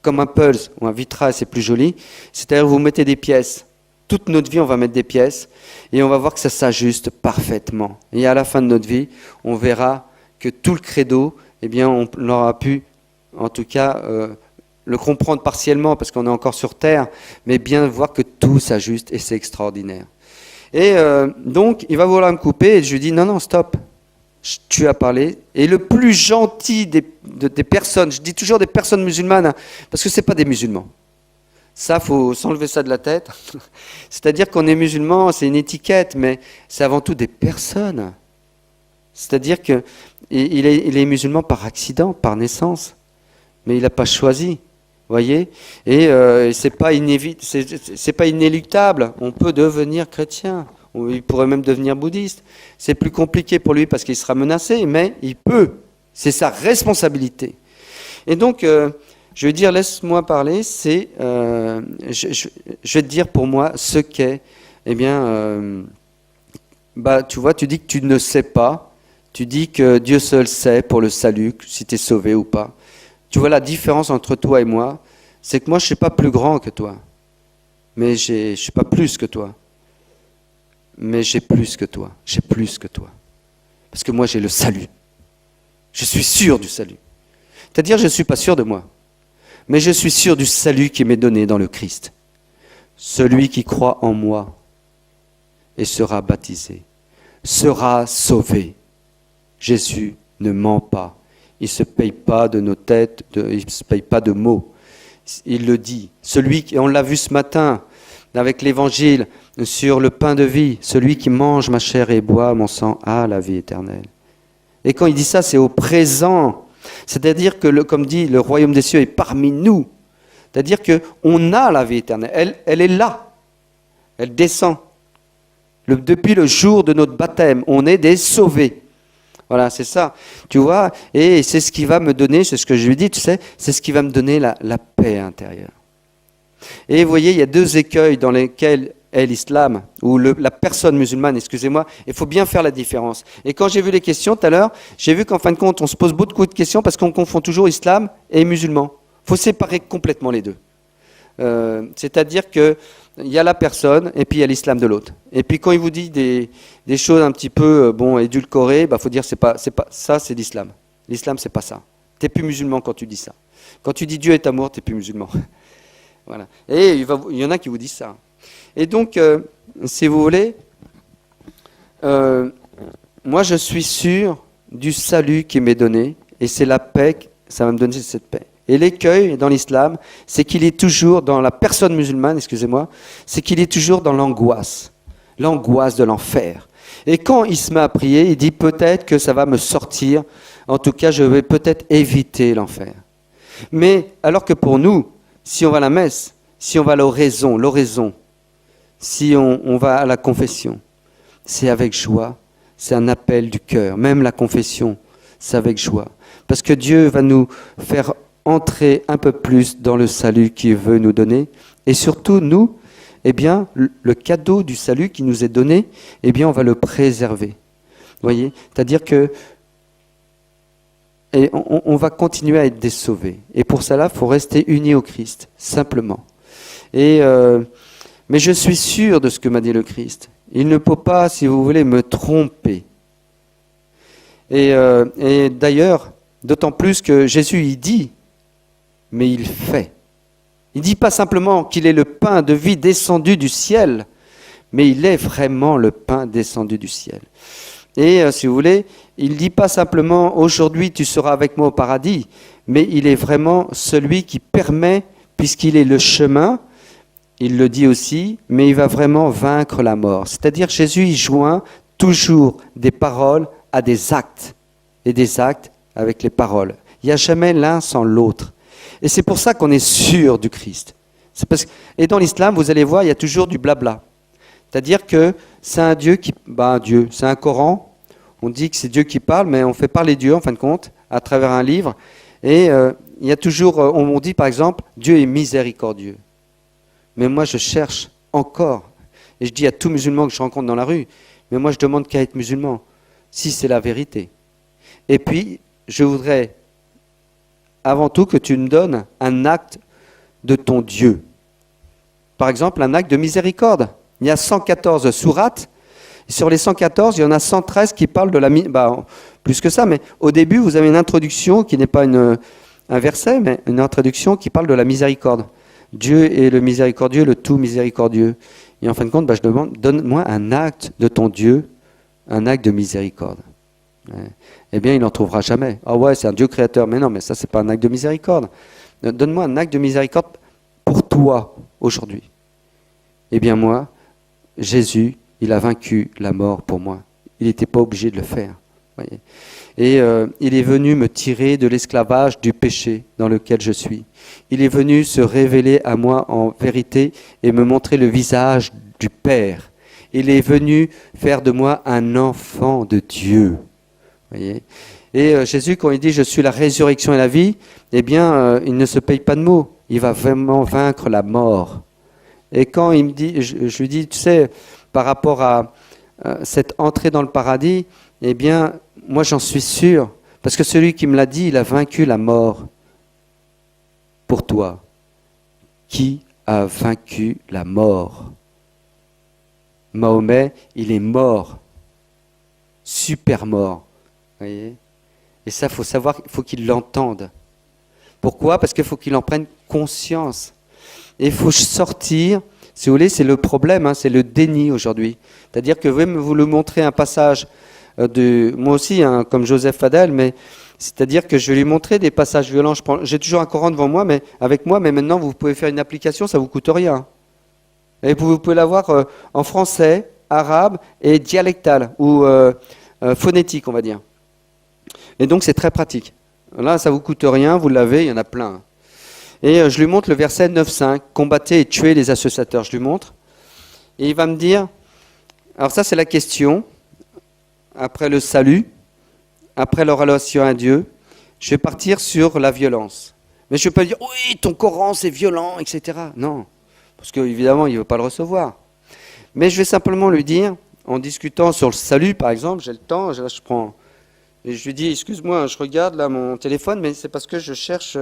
Comme un puzzle, ou un vitrail, c'est plus joli. C'est-à-dire vous mettez des pièces. Toute notre vie, on va mettre des pièces. Et on va voir que ça s'ajuste parfaitement. Et à la fin de notre vie, on verra que tout le credo, eh bien, on l'aura pu, en tout cas, le comprendre partiellement parce qu'on est encore sur terre, mais bien voir que tout s'ajuste et c'est extraordinaire. Et donc, il va vouloir me couper et je lui dis non, stop, tu as parlé. Et le plus gentil des personnes, je dis toujours des personnes musulmanes, parce que ce n'est pas des musulmans. Ça, il faut s'enlever ça de la tête. C'est-à-dire qu'on est musulman, c'est une étiquette, mais c'est avant tout des personnes. C'est-à-dire qu'il est musulman par accident, par naissance, mais il n'a pas choisi. Voyez, et c'est pas inéluctable. On peut devenir chrétien. Il pourrait même devenir bouddhiste. C'est plus compliqué pour lui parce qu'il sera menacé, mais il peut. C'est sa responsabilité. Et donc, je veux dire, laisse-moi parler. Je vais te dire pour moi ce qu'est. Eh bien, tu vois, tu dis que tu ne sais pas. Tu dis que Dieu seul sait pour le salut, si tu es sauvé ou pas. Tu vois la différence entre toi et moi, c'est que moi je ne suis pas plus grand que toi, mais je ne suis pas plus que toi, mais j'ai plus que toi, parce que moi j'ai le salut, je suis sûr du salut, c'est-à-dire je ne suis pas sûr de moi, mais je suis sûr du salut qui m'est donné dans le Christ, celui qui croit en moi et sera baptisé, sera sauvé. Jésus ne ment pas. Il ne se paye pas de nos têtes, il ne se paye pas de mots. Il le dit. On l'a vu ce matin avec l'évangile sur le pain de vie, celui qui mange ma chair et boit mon sang a la vie éternelle. Et quand il dit ça, c'est au présent. C'est-à-dire que, comme dit, le royaume des cieux est parmi nous. C'est-à-dire qu'on a la vie éternelle. Elle est là. Elle descend. Depuis le jour de notre baptême, on est des sauvés. Voilà, c'est ça, tu vois, et c'est ce qui va me donner, c'est ce que je lui dis, tu sais, c'est ce qui va me donner la paix intérieure. Et vous voyez, il y a deux écueils dans lesquels est l'islam, ou la personne musulmane, excusez-moi, il faut bien faire la différence. Et quand j'ai vu les questions tout à l'heure, j'ai vu qu'en fin de compte, on se pose beaucoup de questions parce qu'on confond toujours islam et musulman. Il faut séparer complètement les deux. C'est-à-dire qu'il y a la personne et puis il y a l'islam de l'autre. Et puis quand il vous dit des choses un petit peu édulcorées, faut dire c'est pas ça, c'est l'islam. L'islam, c'est pas ça. Tu n'es plus musulman quand tu dis ça. Quand tu dis Dieu est amour, tu n'es plus musulman. Voilà. Et il y en a qui vous disent ça. Et donc, si vous voulez, moi je suis sûr du salut qui m'est donné, et c'est la paix, ça va me donner cette paix. Et l'écueil dans l'islam, c'est qu'il est toujours dans la personne musulmane, excusez-moi, c'est qu'il est toujours dans l'angoisse de l'enfer. Et quand il se met à prier, il dit peut-être que ça va me sortir, en tout cas je vais peut-être éviter l'enfer. Mais alors que pour nous, si on va à la messe, si on va à l'oraison, si on va à la confession, c'est avec joie, c'est un appel du cœur. Même la confession, c'est avec joie. Parce que Dieu va nous faire entrer un peu plus dans le salut qu'il veut nous donner. Et surtout, nous, eh bien, le cadeau du salut qui nous est donné, eh bien, on va le préserver. Vous voyez ? C'est-à-dire que et on va continuer à être des sauvés. Et pour cela, il faut rester unis au Christ, simplement. Mais je suis sûr de ce que m'a dit le Christ. Il ne peut pas, si vous voulez, me tromper. Et d'ailleurs, d'autant plus que Jésus, il dit, mais il fait. Il ne dit pas simplement qu'il est le pain de vie descendu du ciel, mais il est vraiment le pain descendu du ciel. Et si vous voulez, il ne dit pas simplement « aujourd'hui tu seras avec moi au paradis », mais il est vraiment celui qui permet, puisqu'il est le chemin, il le dit aussi, mais il va vraiment vaincre la mort. C'est-à-dire Jésus, il joint toujours des paroles à des actes, et des actes avec les paroles. Il n'y a jamais l'un sans l'autre. Et c'est pour ça qu'on est sûr du Christ. Et dans l'islam, vous allez voir, il y a toujours du blabla. C'est-à-dire que c'est un Dieu qui... Dieu, c'est un Coran. On dit que c'est Dieu qui parle, mais on fait parler Dieu, en fin de compte, à travers un livre. Et il y a toujours... on dit, par exemple, Dieu est miséricordieux. Mais moi, je cherche encore. Et je dis à tout musulman que je rencontre dans la rue, mais moi, je demande qu'à être musulman, si c'est la vérité. Et puis, je voudrais, avant tout, que tu me donnes un acte de ton Dieu. Par exemple, un acte de miséricorde. Il y a 114 sourates. Sur les 114, il y en a 113 qui parlent de la... plus que ça, mais au début, vous avez une introduction qui n'est pas un verset, mais une introduction qui parle de la miséricorde. Dieu est le miséricordieux, le tout miséricordieux. Et en fin de compte, je demande, donne-moi un acte de ton Dieu, un acte de miséricorde. Eh bien, il n'en trouvera jamais. Ah ouais, c'est un Dieu créateur. Mais non, mais ça, c'est pas un acte de miséricorde. Donne-moi un acte de miséricorde pour toi, aujourd'hui. Eh bien, moi, Jésus, il a vaincu la mort pour moi. Il n'était pas obligé de le faire. Voyez. Et il est venu me tirer de l'esclavage du péché dans lequel je suis. Il est venu se révéler à moi en vérité et me montrer le visage du Père. Il est venu faire de moi un enfant de Dieu. Voyez. Et Jésus, quand il dit « je suis la résurrection et la vie », eh bien, il ne se paye pas de mots. Il va vraiment vaincre la mort. Et quand il me dit, je lui dis, tu sais, par rapport à cette entrée dans le paradis, eh bien, moi j'en suis sûr, parce que celui qui me l'a dit, il a vaincu la mort pour toi. Qui a vaincu la mort? Mahomet, il est mort, super mort. Voyez. Et ça, il faut savoir, il faut qu'il l'entende. Pourquoi? Parce qu'il faut qu'il en prenne conscience. Et il faut sortir, si vous voulez, c'est le problème, c'est le déni aujourd'hui. C'est-à-dire que vous le montrez un passage moi aussi, comme Joseph Fadel, mais c'est-à-dire que je vais lui montrer des passages violents. J'ai toujours un Coran devant moi, mais maintenant vous pouvez faire une application, ça ne vous coûte rien. Et vous pouvez l'avoir en français, arabe et dialectal, ou phonétique, on va dire. Et donc c'est très pratique. Là, ça ne vous coûte rien, vous l'avez, il y en a plein. Et je lui montre le verset 9.5, « Combattez et tuez les associateurs ». Je lui montre. Et il va me dire, alors ça c'est la question, après le salut, après leur relation à Dieu, je vais partir sur la violence. Mais je ne peux pas dire, oui, ton Coran c'est violent, etc. Non, parce qu'évidemment il ne veut pas le recevoir. Mais je vais simplement lui dire, en discutant sur le salut par exemple, j'ai le temps, là je prends, et je lui dis, excuse-moi, je regarde là mon téléphone, mais c'est parce que je cherche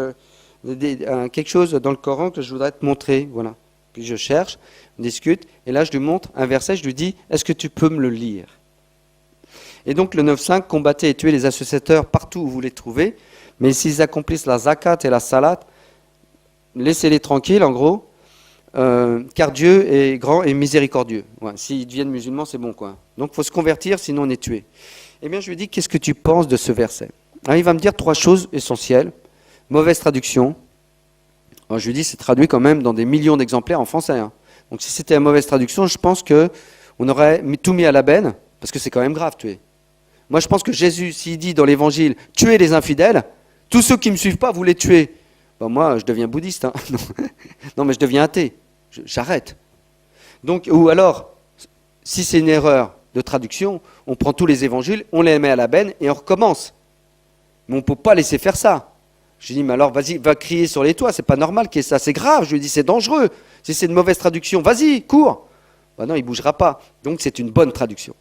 quelque chose dans le Coran que je voudrais te montrer, voilà. Puis je cherche, on discute, et là je lui montre un verset, je lui dis, est-ce que tu peux me le lire? Et donc le 9.5, combattez et tuez les associateurs partout où vous les trouvez, mais s'ils accomplissent la zakat et la salat, laissez-les tranquilles en gros, car Dieu est grand et miséricordieux. Ouais, s'ils deviennent musulmans, c'est bon quoi. Donc il faut se convertir, sinon on est tué. Eh bien, je lui dis, qu'est-ce que tu penses de ce verset? Alors, il va me dire 3 choses essentielles. Mauvaise traduction. Alors, je lui dis, c'est traduit quand même dans des millions d'exemplaires en français. Hein. Donc, si c'était la mauvaise traduction, je pense qu'on aurait tout mis à la benne, parce que c'est quand même grave, tuer. Moi, je pense que Jésus, s'il dit dans l'Évangile, tuez les infidèles, tous ceux qui ne me suivent pas, vous les tuez. Ben, moi, je deviens bouddhiste. Hein. Non, mais je deviens athée. J'arrête. Donc, ou alors, si c'est une erreur de traduction, on prend tous les évangiles, on les met à la benne et on recommence. Mais on ne peut pas laisser faire ça. Je lui dis, mais alors vas-y, va crier sur les toits, c'est pas normal qu'il y ait ça, c'est grave. Je lui dis, c'est dangereux. Si c'est une mauvaise traduction, vas-y, cours. Ben non, il ne bougera pas. Donc c'est une bonne traduction.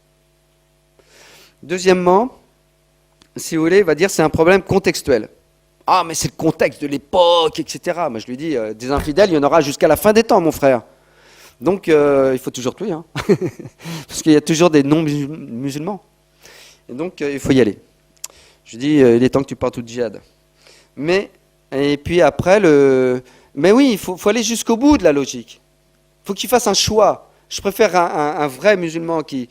Deuxièmement, si vous voulez, il va dire c'est un problème contextuel. Ah, mais c'est le contexte de l'époque, etc. Moi, je lui dis, des infidèles, il y en aura jusqu'à la fin des temps, mon frère. Donc, il faut toujours tuer, hein. Parce qu'il y a toujours des non-musulmans. Et donc, il faut y aller. Je lui dis, il est temps que tu partes au djihad. Et puis après, mais oui, il faut aller jusqu'au bout de la logique. Il faut qu'il fasse un choix. Je préfère un vrai musulman qui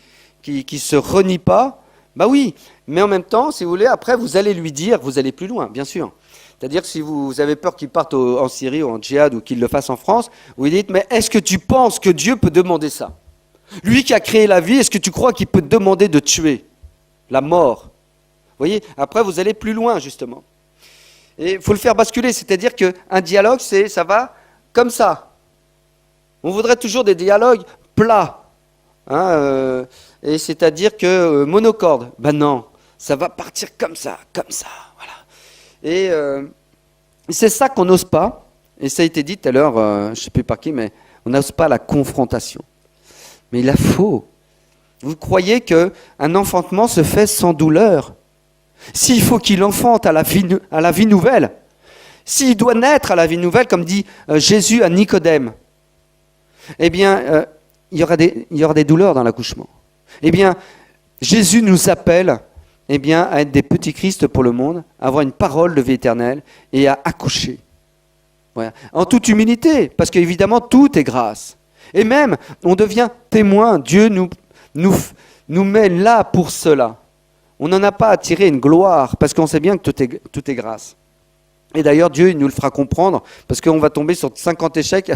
se renie pas. Bah oui, mais en même temps, si vous voulez, après, vous allez lui dire, vous allez plus loin, bien sûr. C'est-à-dire que si vous avez peur qu'il parte en Syrie ou en djihad ou qu'il le fasse en France, vous lui dites, mais est-ce que tu penses que Dieu peut demander ça? Lui qui a créé la vie, est-ce que tu crois qu'il peut te demander de tuer? La mort. Vous voyez, après, vous allez plus loin, justement. Et il faut le faire basculer, c'est-à-dire qu'un dialogue, ça va comme ça. On voudrait toujours des dialogues plats. Hein, et c'est-à-dire que monocorde. Ben non, ça va partir comme ça, voilà. Et c'est ça qu'on n'ose pas. Et ça a été dit tout à l'heure, je ne sais plus par qui, mais on n'ose pas la confrontation. Mais il la faut. Vous croyez qu'un enfantement se fait sans douleur? S'il faut qu'il enfante à la vie nouvelle, s'il doit naître à la vie nouvelle, comme dit Jésus à Nicodème, eh bien, il y aura des douleurs dans l'accouchement. Eh bien, Jésus nous appelle à être des petits Christ pour le monde, à avoir une parole de vie éternelle et à accoucher. Voilà. En toute humilité, parce qu'évidemment, tout est grâce. Et même, on devient témoin. Dieu nous met là pour cela. On n'en a pas à tirer une gloire, parce qu'on sait bien que tout est grâce. Et d'ailleurs, Dieu, il nous le fera comprendre, parce qu'on va tomber sur 50 échecs.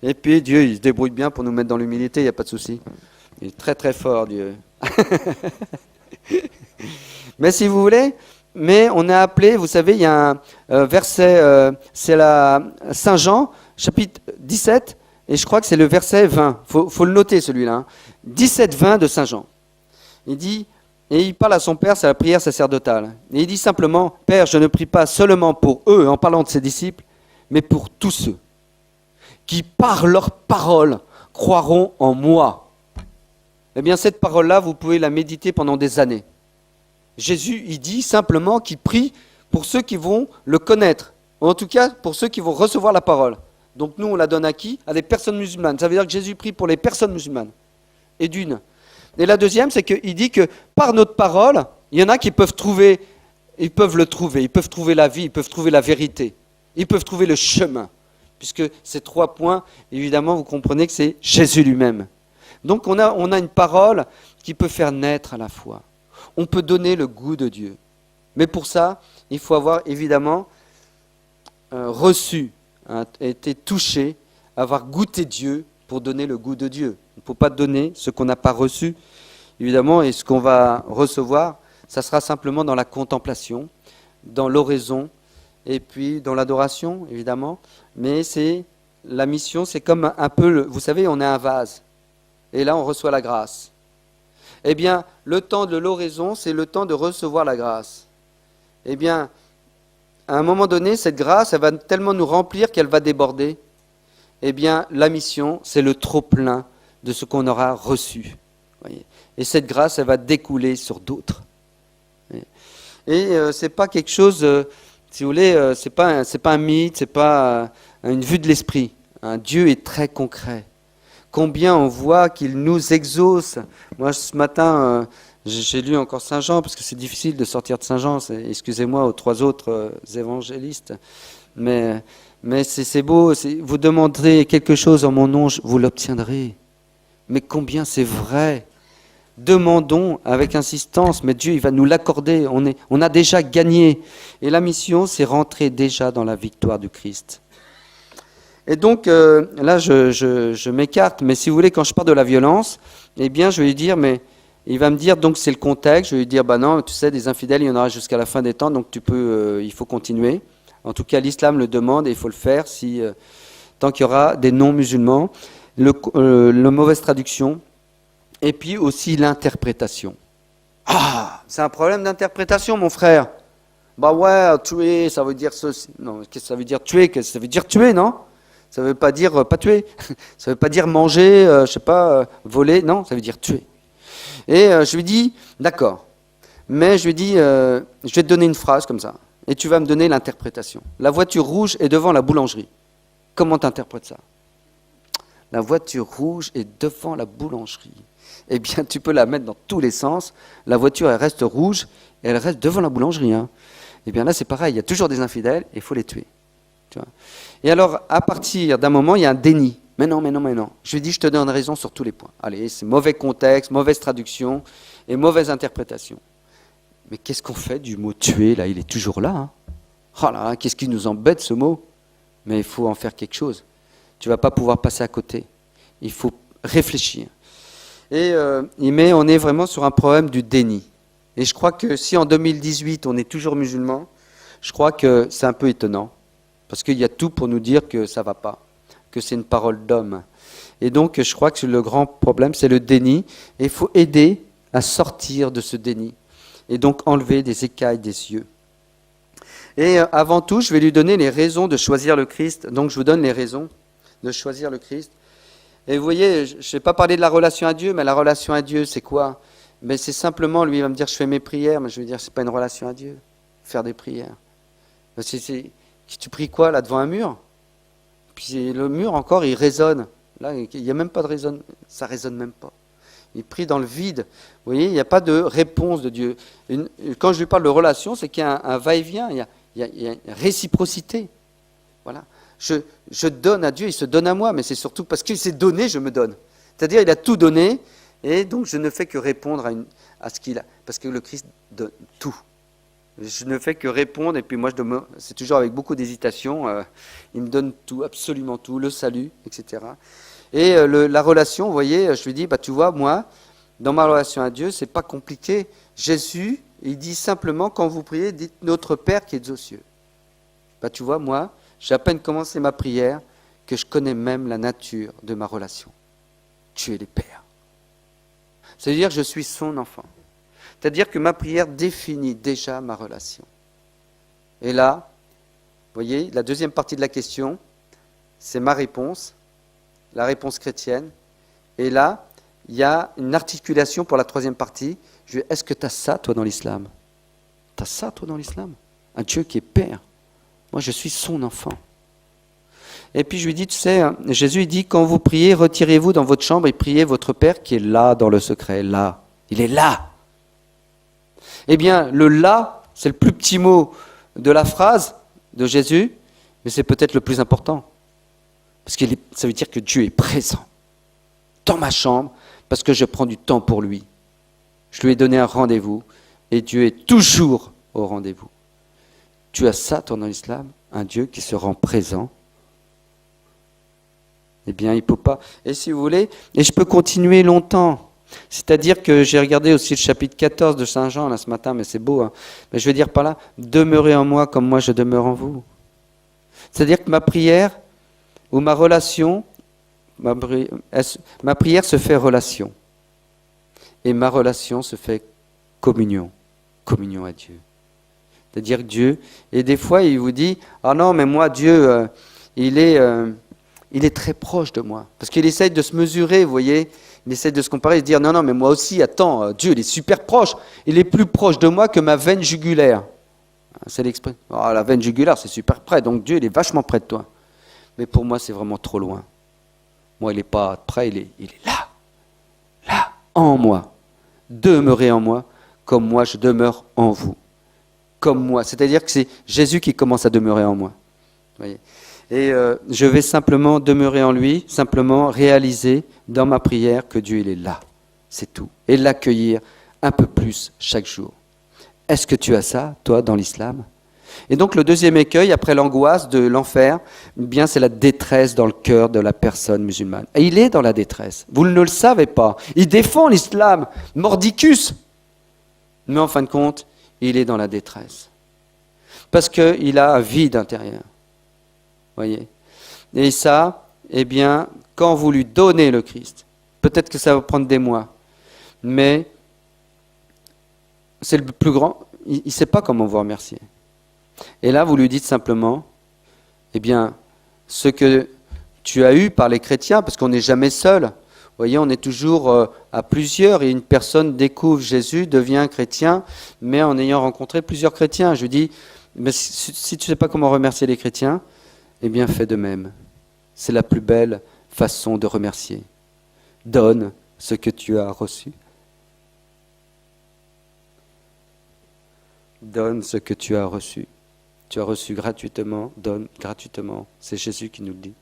Et puis, Dieu, il se débrouille bien pour nous mettre dans l'humilité, il n'y a pas de souci. Il est très très fort, Dieu. Mais si vous voulez, on est appelé, vous savez, il y a un verset, c'est Saint Jean, chapitre 17, et je crois que c'est le verset 20. Faut le noter, celui-là. Hein. 17-20 de Saint Jean. Il dit... Et il parle à son père, c'est la prière sacerdotale. Et il dit simplement, « Père, je ne prie pas seulement pour eux, en parlant de ses disciples, mais pour tous ceux qui, par leur parole, croiront en moi. » Eh bien, cette parole-là, vous pouvez la méditer pendant des années. Jésus, il dit simplement qu'il prie pour ceux qui vont le connaître, ou en tout cas pour ceux qui vont recevoir la parole. Donc nous, on la donne à qui? À des personnes musulmanes. Ça veut dire que Jésus prie pour les personnes musulmanes. Et d'une. Et la deuxième, c'est qu'il dit que par notre parole, il y en a qui peuvent trouver, ils peuvent trouver la vie, ils peuvent trouver la vérité, ils peuvent trouver le chemin. Puisque ces 3 points, évidemment, vous comprenez que c'est Jésus lui-même. Donc on a une parole qui peut faire naître à la foi. On peut donner le goût de Dieu. Mais pour ça, il faut avoir évidemment reçu, été touché, avoir goûté Dieu pour donner le goût de Dieu. On ne peut pas donner ce qu'on n'a pas reçu, évidemment, et ce qu'on va recevoir, ça sera simplement dans la contemplation, dans l'oraison, et puis dans l'adoration, évidemment. Mais c'est la mission, c'est comme un peu, vous savez, on est un vase, et là on reçoit la grâce. Eh bien, le temps de l'oraison, c'est le temps de recevoir la grâce. Eh bien, à un moment donné, cette grâce, elle va tellement nous remplir qu'elle va déborder. Eh bien, la mission, c'est le trop-plein de ce qu'on aura reçu. Voyez. Et cette grâce, elle va découler sur d'autres. Et c'est pas quelque chose, si vous voulez, c'est pas un mythe, c'est pas une vue de l'esprit. Dieu est très concret. Combien on voit qu'il nous exauce. Moi, ce matin, j'ai lu encore Saint Jean, parce que c'est difficile de sortir de Saint Jean, excusez-moi aux 3 autres évangélistes, mais c'est beau, vous demanderez quelque chose en mon nom, vous l'obtiendrez. Mais combien c'est vrai. Demandons avec insistance, mais Dieu il va nous l'accorder, on a déjà gagné. Et la mission, c'est rentrer déjà dans la victoire du Christ. Et donc, là, je m'écarte, mais si vous voulez, quand je parle de la violence, eh bien, je vais lui dire, mais il va me dire, donc c'est le contexte, je vais lui dire, bah non, tu sais, des infidèles, il y en aura jusqu'à la fin des temps, donc il faut continuer. En tout cas, l'islam le demande et il faut le faire tant qu'il y aura des non-musulmans. La mauvaise traduction, et puis aussi l'interprétation. Ah, c'est un problème d'interprétation, mon frère. Bah ouais, tuer, ça veut dire ceci. Non, qu'est-ce que ça veut dire tuer? Ça veut dire tuer, non? Ça ne veut pas dire pas tuer. Ça ne veut pas dire manger, voler. Non, ça veut dire tuer. Et je lui dis, d'accord. Mais je lui dis, je vais te donner une phrase comme ça. Et tu vas me donner l'interprétation. La voiture rouge est devant la boulangerie. Comment tu interprètes ça? La voiture rouge est devant la boulangerie. Eh bien, tu peux la mettre dans tous les sens. La voiture, elle reste rouge et elle reste devant la boulangerie. Hein. Eh bien là, c'est pareil. Il y a toujours des infidèles et il faut les tuer. Tu vois. Et alors, à partir d'un moment, il y a un déni. Mais non. Je lui dis, je te donne raison sur tous les points. Allez, c'est mauvais contexte, mauvaise traduction et mauvaise interprétation. Mais qu'est-ce qu'on fait du mot tuer, là? Il est toujours là. Hein. Oh là là, qu'est-ce qui nous embête, ce mot? Mais il faut en faire quelque chose. Tu ne vas pas pouvoir passer à côté. Il faut réfléchir. Et mais on est vraiment sur un problème du déni. Et je crois que si en 2018, on est toujours musulman, je crois que c'est un peu étonnant. Parce qu'il y a tout pour nous dire que ça ne va pas, que c'est une parole d'homme. Et donc, je crois que le grand problème, c'est le déni. Et il faut aider à sortir de ce déni. Et donc, enlever des écailles des yeux. Et avant tout, je vais lui donner les raisons de choisir le Christ. Donc, je vous donne les raisons de choisir le Christ. Et vous voyez, je ne vais pas parler de la relation à Dieu, mais la relation à Dieu, c'est quoi? Mais c'est simplement, lui, il va me dire, je fais mes prières, mais je vais dire, c'est pas une relation à Dieu, faire des prières. Tu pries quoi, là, devant un mur? Puis le mur, encore, il résonne. Là, il n'y a même pas de résonne, ça ne résonne même pas. Il prie dans le vide. Vous voyez, il n'y a pas de réponse de Dieu. Quand je lui parle de relation, c'est qu'il y a un va-et-vient, il y a une réciprocité. Voilà. Je donne à Dieu, il se donne à moi, mais c'est surtout parce qu'il s'est donné, je me donne. C'est-à-dire, il a tout donné, et donc je ne fais que répondre à ce qu'il a. Parce que le Christ donne tout. Je ne fais que répondre, et puis moi, c'est toujours avec beaucoup d'hésitation. Il me donne tout, absolument tout, le salut, etc. Et la relation, vous voyez, je lui dis, bah, tu vois, moi, dans ma relation à Dieu, c'est pas compliqué. Jésus, il dit simplement, quand vous priez, dites notre Père qui est aux cieux. Bah, tu vois, moi, j'ai à peine commencé ma prière que je connais même la nature de ma relation. Tu es le Père. C'est-à-dire que je suis son enfant. C'est-à-dire que ma prière définit déjà ma relation. Et là, vous voyez, la deuxième partie de la question, c'est ma réponse, la réponse chrétienne. Et là, il y a une articulation pour la troisième partie. Est-ce que tu as ça, toi, dans l'islam? Tu as ça, toi, dans l'islam? Un Dieu qui est Père. Moi, je suis son enfant. Et puis je lui dis, tu sais, Jésus il dit, quand vous priez, retirez-vous dans votre chambre et priez votre Père qui est là dans le secret, là. Il est là. Eh bien, le là, c'est le plus petit mot de la phrase de Jésus, mais c'est peut-être le plus important. Parce que ça veut dire que Dieu est présent dans ma chambre, parce que je prends du temps pour lui. Je lui ai donné un rendez-vous, et Dieu est toujours au rendez-vous. Tu as ça, toi, dans l'islam, un Dieu qui se rend présent. Eh bien, il ne peut pas. Et si vous voulez, et je peux continuer longtemps. C'est-à-dire que j'ai regardé aussi le chapitre 14 de Saint Jean là, ce matin, mais c'est beau. Hein. Mais je veux dire par là, demeurez en moi comme moi je demeure en vous. C'est-à-dire que ma prière ou ma relation, ma prière se fait relation. Et ma relation se fait communion. Communion à Dieu. C'est-à-dire que Dieu, et des fois il vous dit, ah non mais moi Dieu, il est très proche de moi. Parce qu'il essaye de se mesurer, vous voyez, il essaye de se comparer et de dire, non mais moi aussi, attends, Dieu il est super proche, il est plus proche de moi que ma veine jugulaire. C'est l'expression. Oh, la veine jugulaire c'est super près, donc Dieu il est vachement près de toi. Mais pour moi c'est vraiment trop loin. Moi il n'est pas près, il est là, en moi. Demeurez en moi, comme moi je demeure en vous. Comme moi, c'est-à-dire que c'est Jésus qui commence à demeurer en moi. Vous voyez. Et je vais simplement demeurer en lui, simplement réaliser dans ma prière que Dieu il est là. c'est tout. Et l'accueillir un peu plus chaque jour. Est-ce que tu as ça, toi, dans l'islam ? Et donc le deuxième écueil, après l'angoisse de l'enfer, eh bien c'est la détresse dans le cœur de la personne musulmane. Et il est dans la détresse. Vous ne le savez pas. Il défend l'islam, mordicus. Mais en fin de compte, il est dans la détresse. Parce qu'il a un vide intérieur. Voyez ? Et ça, eh bien, quand vous lui donnez le Christ, peut-être que ça va prendre des mois, mais c'est le plus grand, il ne sait pas comment vous remercier. Et là, vous lui dites simplement, eh bien, ce que tu as eu par les chrétiens, parce qu'on n'est jamais seul. Vous voyez, on est toujours à plusieurs, et une personne découvre Jésus, devient chrétien, mais en ayant rencontré plusieurs chrétiens. Je lui dis, mais si tu ne sais pas comment remercier les chrétiens, eh bien, fais de même. C'est la plus belle façon de remercier. Donne ce que tu as reçu. Donne ce que tu as reçu. Tu as reçu gratuitement, donne gratuitement. C'est Jésus qui nous le dit.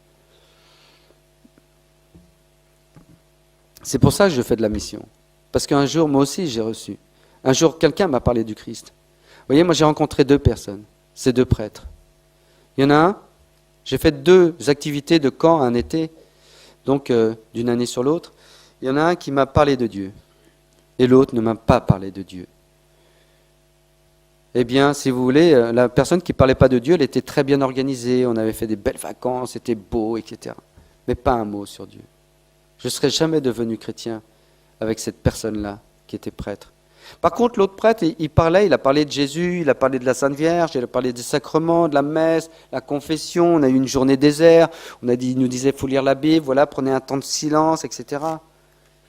C'est pour ça que je fais de la mission. Parce qu'un jour, moi aussi, j'ai reçu. Un jour, quelqu'un m'a parlé du Christ. Vous voyez, moi, j'ai rencontré 2 personnes. Ces 2 prêtres. Il y en a un, j'ai fait 2 activités de camp un été, donc d'une année sur l'autre. Il y en a un qui m'a parlé de Dieu. Et l'autre ne m'a pas parlé de Dieu. Eh bien, si vous voulez, la personne qui ne parlait pas de Dieu, elle était très bien organisée, on avait fait des belles vacances, c'était beau, etc. Mais pas un mot sur Dieu. Je ne serais jamais devenu chrétien avec cette personne-là qui était prêtre. Par contre, l'autre prêtre, il parlait, il a parlé de Jésus, il a parlé de la Sainte Vierge, il a parlé des sacrements, de la messe, la confession, on a eu une journée désert, il nous disait, il faut lire la Bible, voilà, prenez un temps de silence, etc.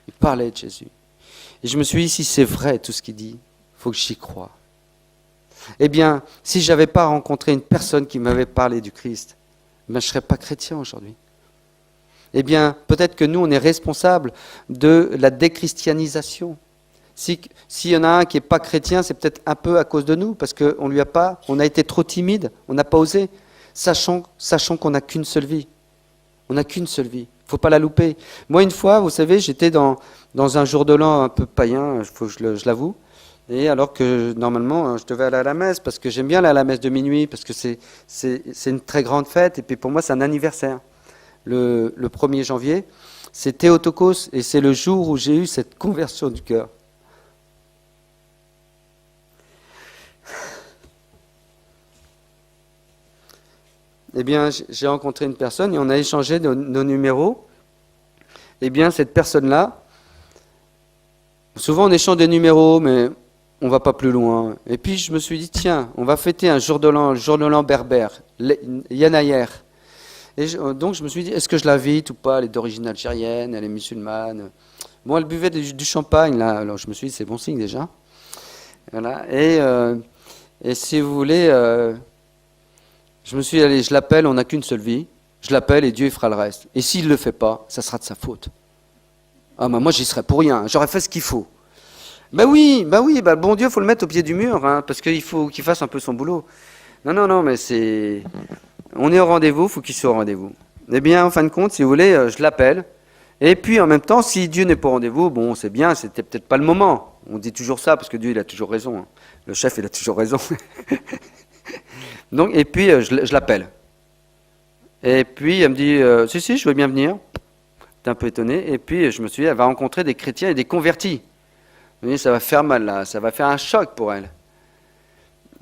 Il parlait de Jésus. Et je me suis dit, si c'est vrai tout ce qu'il dit, il faut que j'y croie. Eh bien, si je n'avais pas rencontré une personne qui m'avait parlé du Christ, je ne serais pas chrétien aujourd'hui. Eh bien, peut-être que nous, on est responsable de la déchristianisation. S'il y en a un qui n'est pas chrétien, c'est peut-être un peu à cause de nous, parce qu'on a été trop timide, on n'a pas osé, sachant qu'on n'a qu'une seule vie. On n'a qu'une seule vie, il ne faut pas la louper. Moi, une fois, vous savez, j'étais dans un jour de l'an un peu païen, je l'avoue, et alors que normalement, je devais aller à la messe, parce que j'aime bien aller à la messe de minuit, parce que c'est une très grande fête, et puis pour moi, c'est un anniversaire. Le 1er janvier, c'est Théotokos, et c'est le jour où j'ai eu cette conversion du cœur. Eh bien, j'ai rencontré une personne, et on a échangé nos numéros. Eh bien, cette personne-là, souvent on échange des numéros, mais on ne va pas plus loin. Et puis je me suis dit, tiens, on va fêter un jour de l'an, le jour de l'an berbère, Yanayer. Et donc je me suis dit, est-ce que je l'invite ou pas? Elle est d'origine algérienne, elle est musulmane. Bon, elle buvait du champagne, là. Alors je me suis dit, c'est bon signe déjà. Voilà. Et si vous voulez, je me suis dit, allez, je l'appelle, on n'a qu'une seule vie. Je l'appelle et Dieu il fera le reste. Et s'il ne le fait pas, ça sera de sa faute. Ah, bah moi j'y serais pour rien, j'aurais fait ce qu'il faut. Le bon Dieu, il faut le mettre au pied du mur, hein, parce qu'il faut qu'il fasse un peu son boulot. Non, mais c'est... On est au rendez-vous, il faut qu'il soit au rendez-vous. Eh bien, en fin de compte, si vous voulez, je l'appelle. Et puis, en même temps, si Dieu n'est pas au rendez-vous, bon, c'est bien, c'était peut-être pas le moment. On dit toujours ça, parce que Dieu, il a toujours raison. Hein. Le chef, il a toujours raison. Donc, et puis, je l'appelle. Et puis, elle me dit, si, je veux bien venir. J'étais un peu étonné. Et puis, je me suis dit, elle va rencontrer des chrétiens et des convertis. Vous voyez, ça va faire mal, là. Ça va faire un choc pour elle.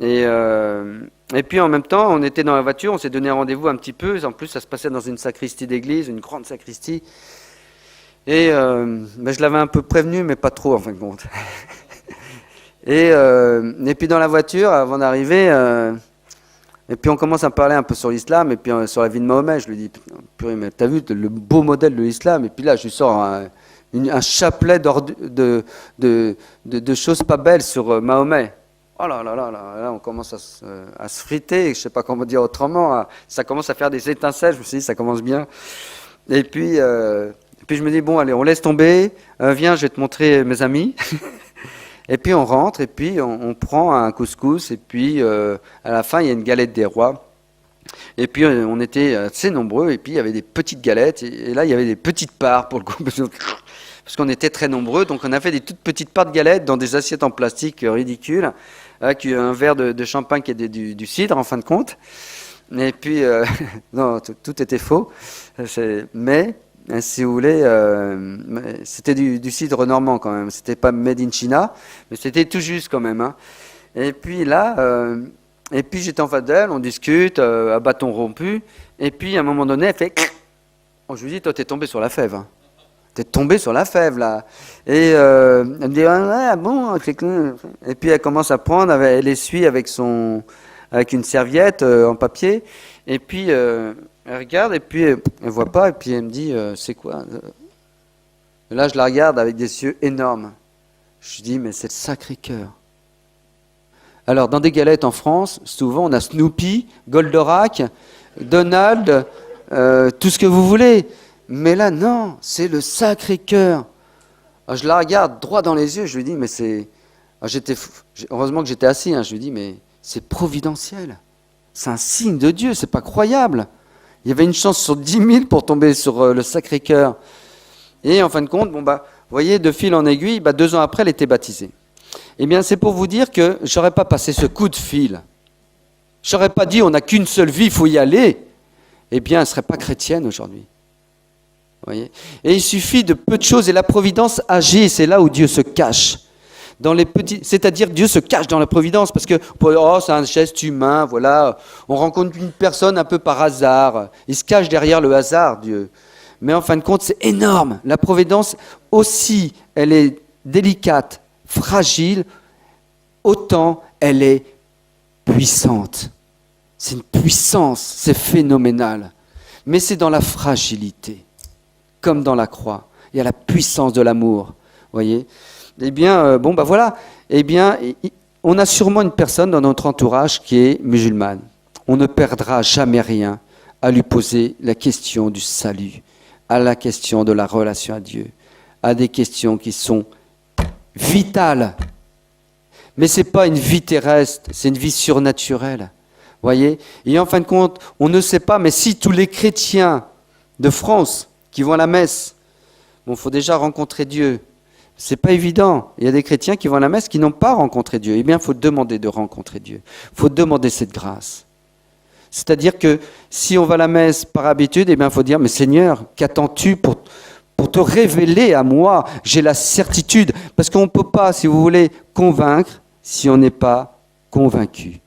Et puis en même temps, on était dans la voiture, on s'est donné rendez-vous un petit peu. En plus, ça se passait dans une sacristie d'église, une grande sacristie. Et je l'avais un peu prévenu, mais pas trop en fin de compte. Et puis dans la voiture, avant d'arriver, et puis on commence à parler un peu sur l'islam, et puis sur la vie de Mahomet. Je lui dis, purée, mais t'as vu le beau modèle de l'islam? Et puis là, je lui sors un chapelet de choses pas belles sur Mahomet. Oh là, on commence à se friter, je ne sais pas comment dire autrement, ça commence à faire des étincelles, je me suis dit, ça commence bien. Et puis je me dis, bon, allez, on laisse tomber, viens, je vais te montrer mes amis. Et puis on rentre, et puis on prend un couscous, et puis à la fin, il y a une galette des rois. Et puis on était assez nombreux, et puis il y avait des petites galettes, et là, il y avait des petites parts pour le coup. parce qu'on était très nombreux, donc on a fait des toutes petites parts de galettes dans des assiettes en plastique ridicules, avec un verre de champagne qui est du cidre en fin de compte. Et puis, non, tout était faux. Mais, si vous voulez, c'était du cidre normand quand même. C'était pas made in China, mais c'était tout juste quand même. Hein. Et puis là, et puis j'étais en face d'elle, on discute, à bâton rompu. Et puis à un moment donné, elle fait. Oh, je lui dis, toi, t'es tombé sur la fève. Hein. T'es tombé sur la fève là. Et elle me dit, ah bon. Et puis elle commence à prendre, elle essuie avec une serviette en papier. Et puis elle regarde et puis elle voit pas. Et puis elle me dit, c'est quoi? Et là, je la regarde avec des yeux énormes. Je lui dis, mais c'est le Sacré-Cœur. Alors, dans des galettes en France, souvent, on a Snoopy, Goldorak, Donald, tout ce que vous voulez. Mais là, non, c'est le Sacré-Cœur. Alors, je la regarde droit dans les yeux, je lui dis, mais c'est... Alors, heureusement que j'étais assis, hein, je lui dis, mais c'est providentiel. C'est un signe de Dieu, c'est pas croyable. Il y avait une chance sur 10 000 pour tomber sur le Sacré-Cœur. Et en fin de compte, vous voyez, de fil en aiguille, 2 ans après, elle était baptisée. Eh bien, c'est pour vous dire que je n'aurais pas passé ce coup de fil. Je n'aurais pas dit, on n'a qu'une seule vie, il faut y aller. Eh bien, elle ne serait pas chrétienne aujourd'hui. Voyez. Et il suffit de peu de choses et la providence agit, c'est là où Dieu se cache. C'est-à-dire Dieu se cache dans la providence parce que c'est un geste humain, voilà, on rencontre une personne un peu par hasard, il se cache derrière le hasard, Dieu. Mais en fin de compte, c'est énorme. La providence aussi, elle est délicate, fragile, autant elle est puissante. C'est une puissance, c'est phénoménal. Mais c'est dans la fragilité, comme dans la croix. Il y a la puissance de l'amour, voyez. Eh bien, voilà. Eh bien, on a sûrement une personne dans notre entourage qui est musulmane. On ne perdra jamais rien à lui poser la question du salut, à la question de la relation à Dieu, à des questions qui sont vitale. Mais ce n'est pas une vie terrestre, c'est une vie surnaturelle. Voyez. Et en fin de compte, on ne sait pas, mais si tous les chrétiens de France qui vont à la messe, il faut déjà rencontrer Dieu. C'est pas évident. Il y a des chrétiens qui vont à la messe qui n'ont pas rencontré Dieu. Eh bien, il faut demander de rencontrer Dieu. Il faut demander cette grâce. C'est-à-dire que si on va à la messe par habitude, eh bien, il faut dire, mais Seigneur, qu'attends-tu pour te révéler à moi? J'ai la certitude. Parce qu'on ne peut pas, si vous voulez, convaincre si on n'est pas convaincu.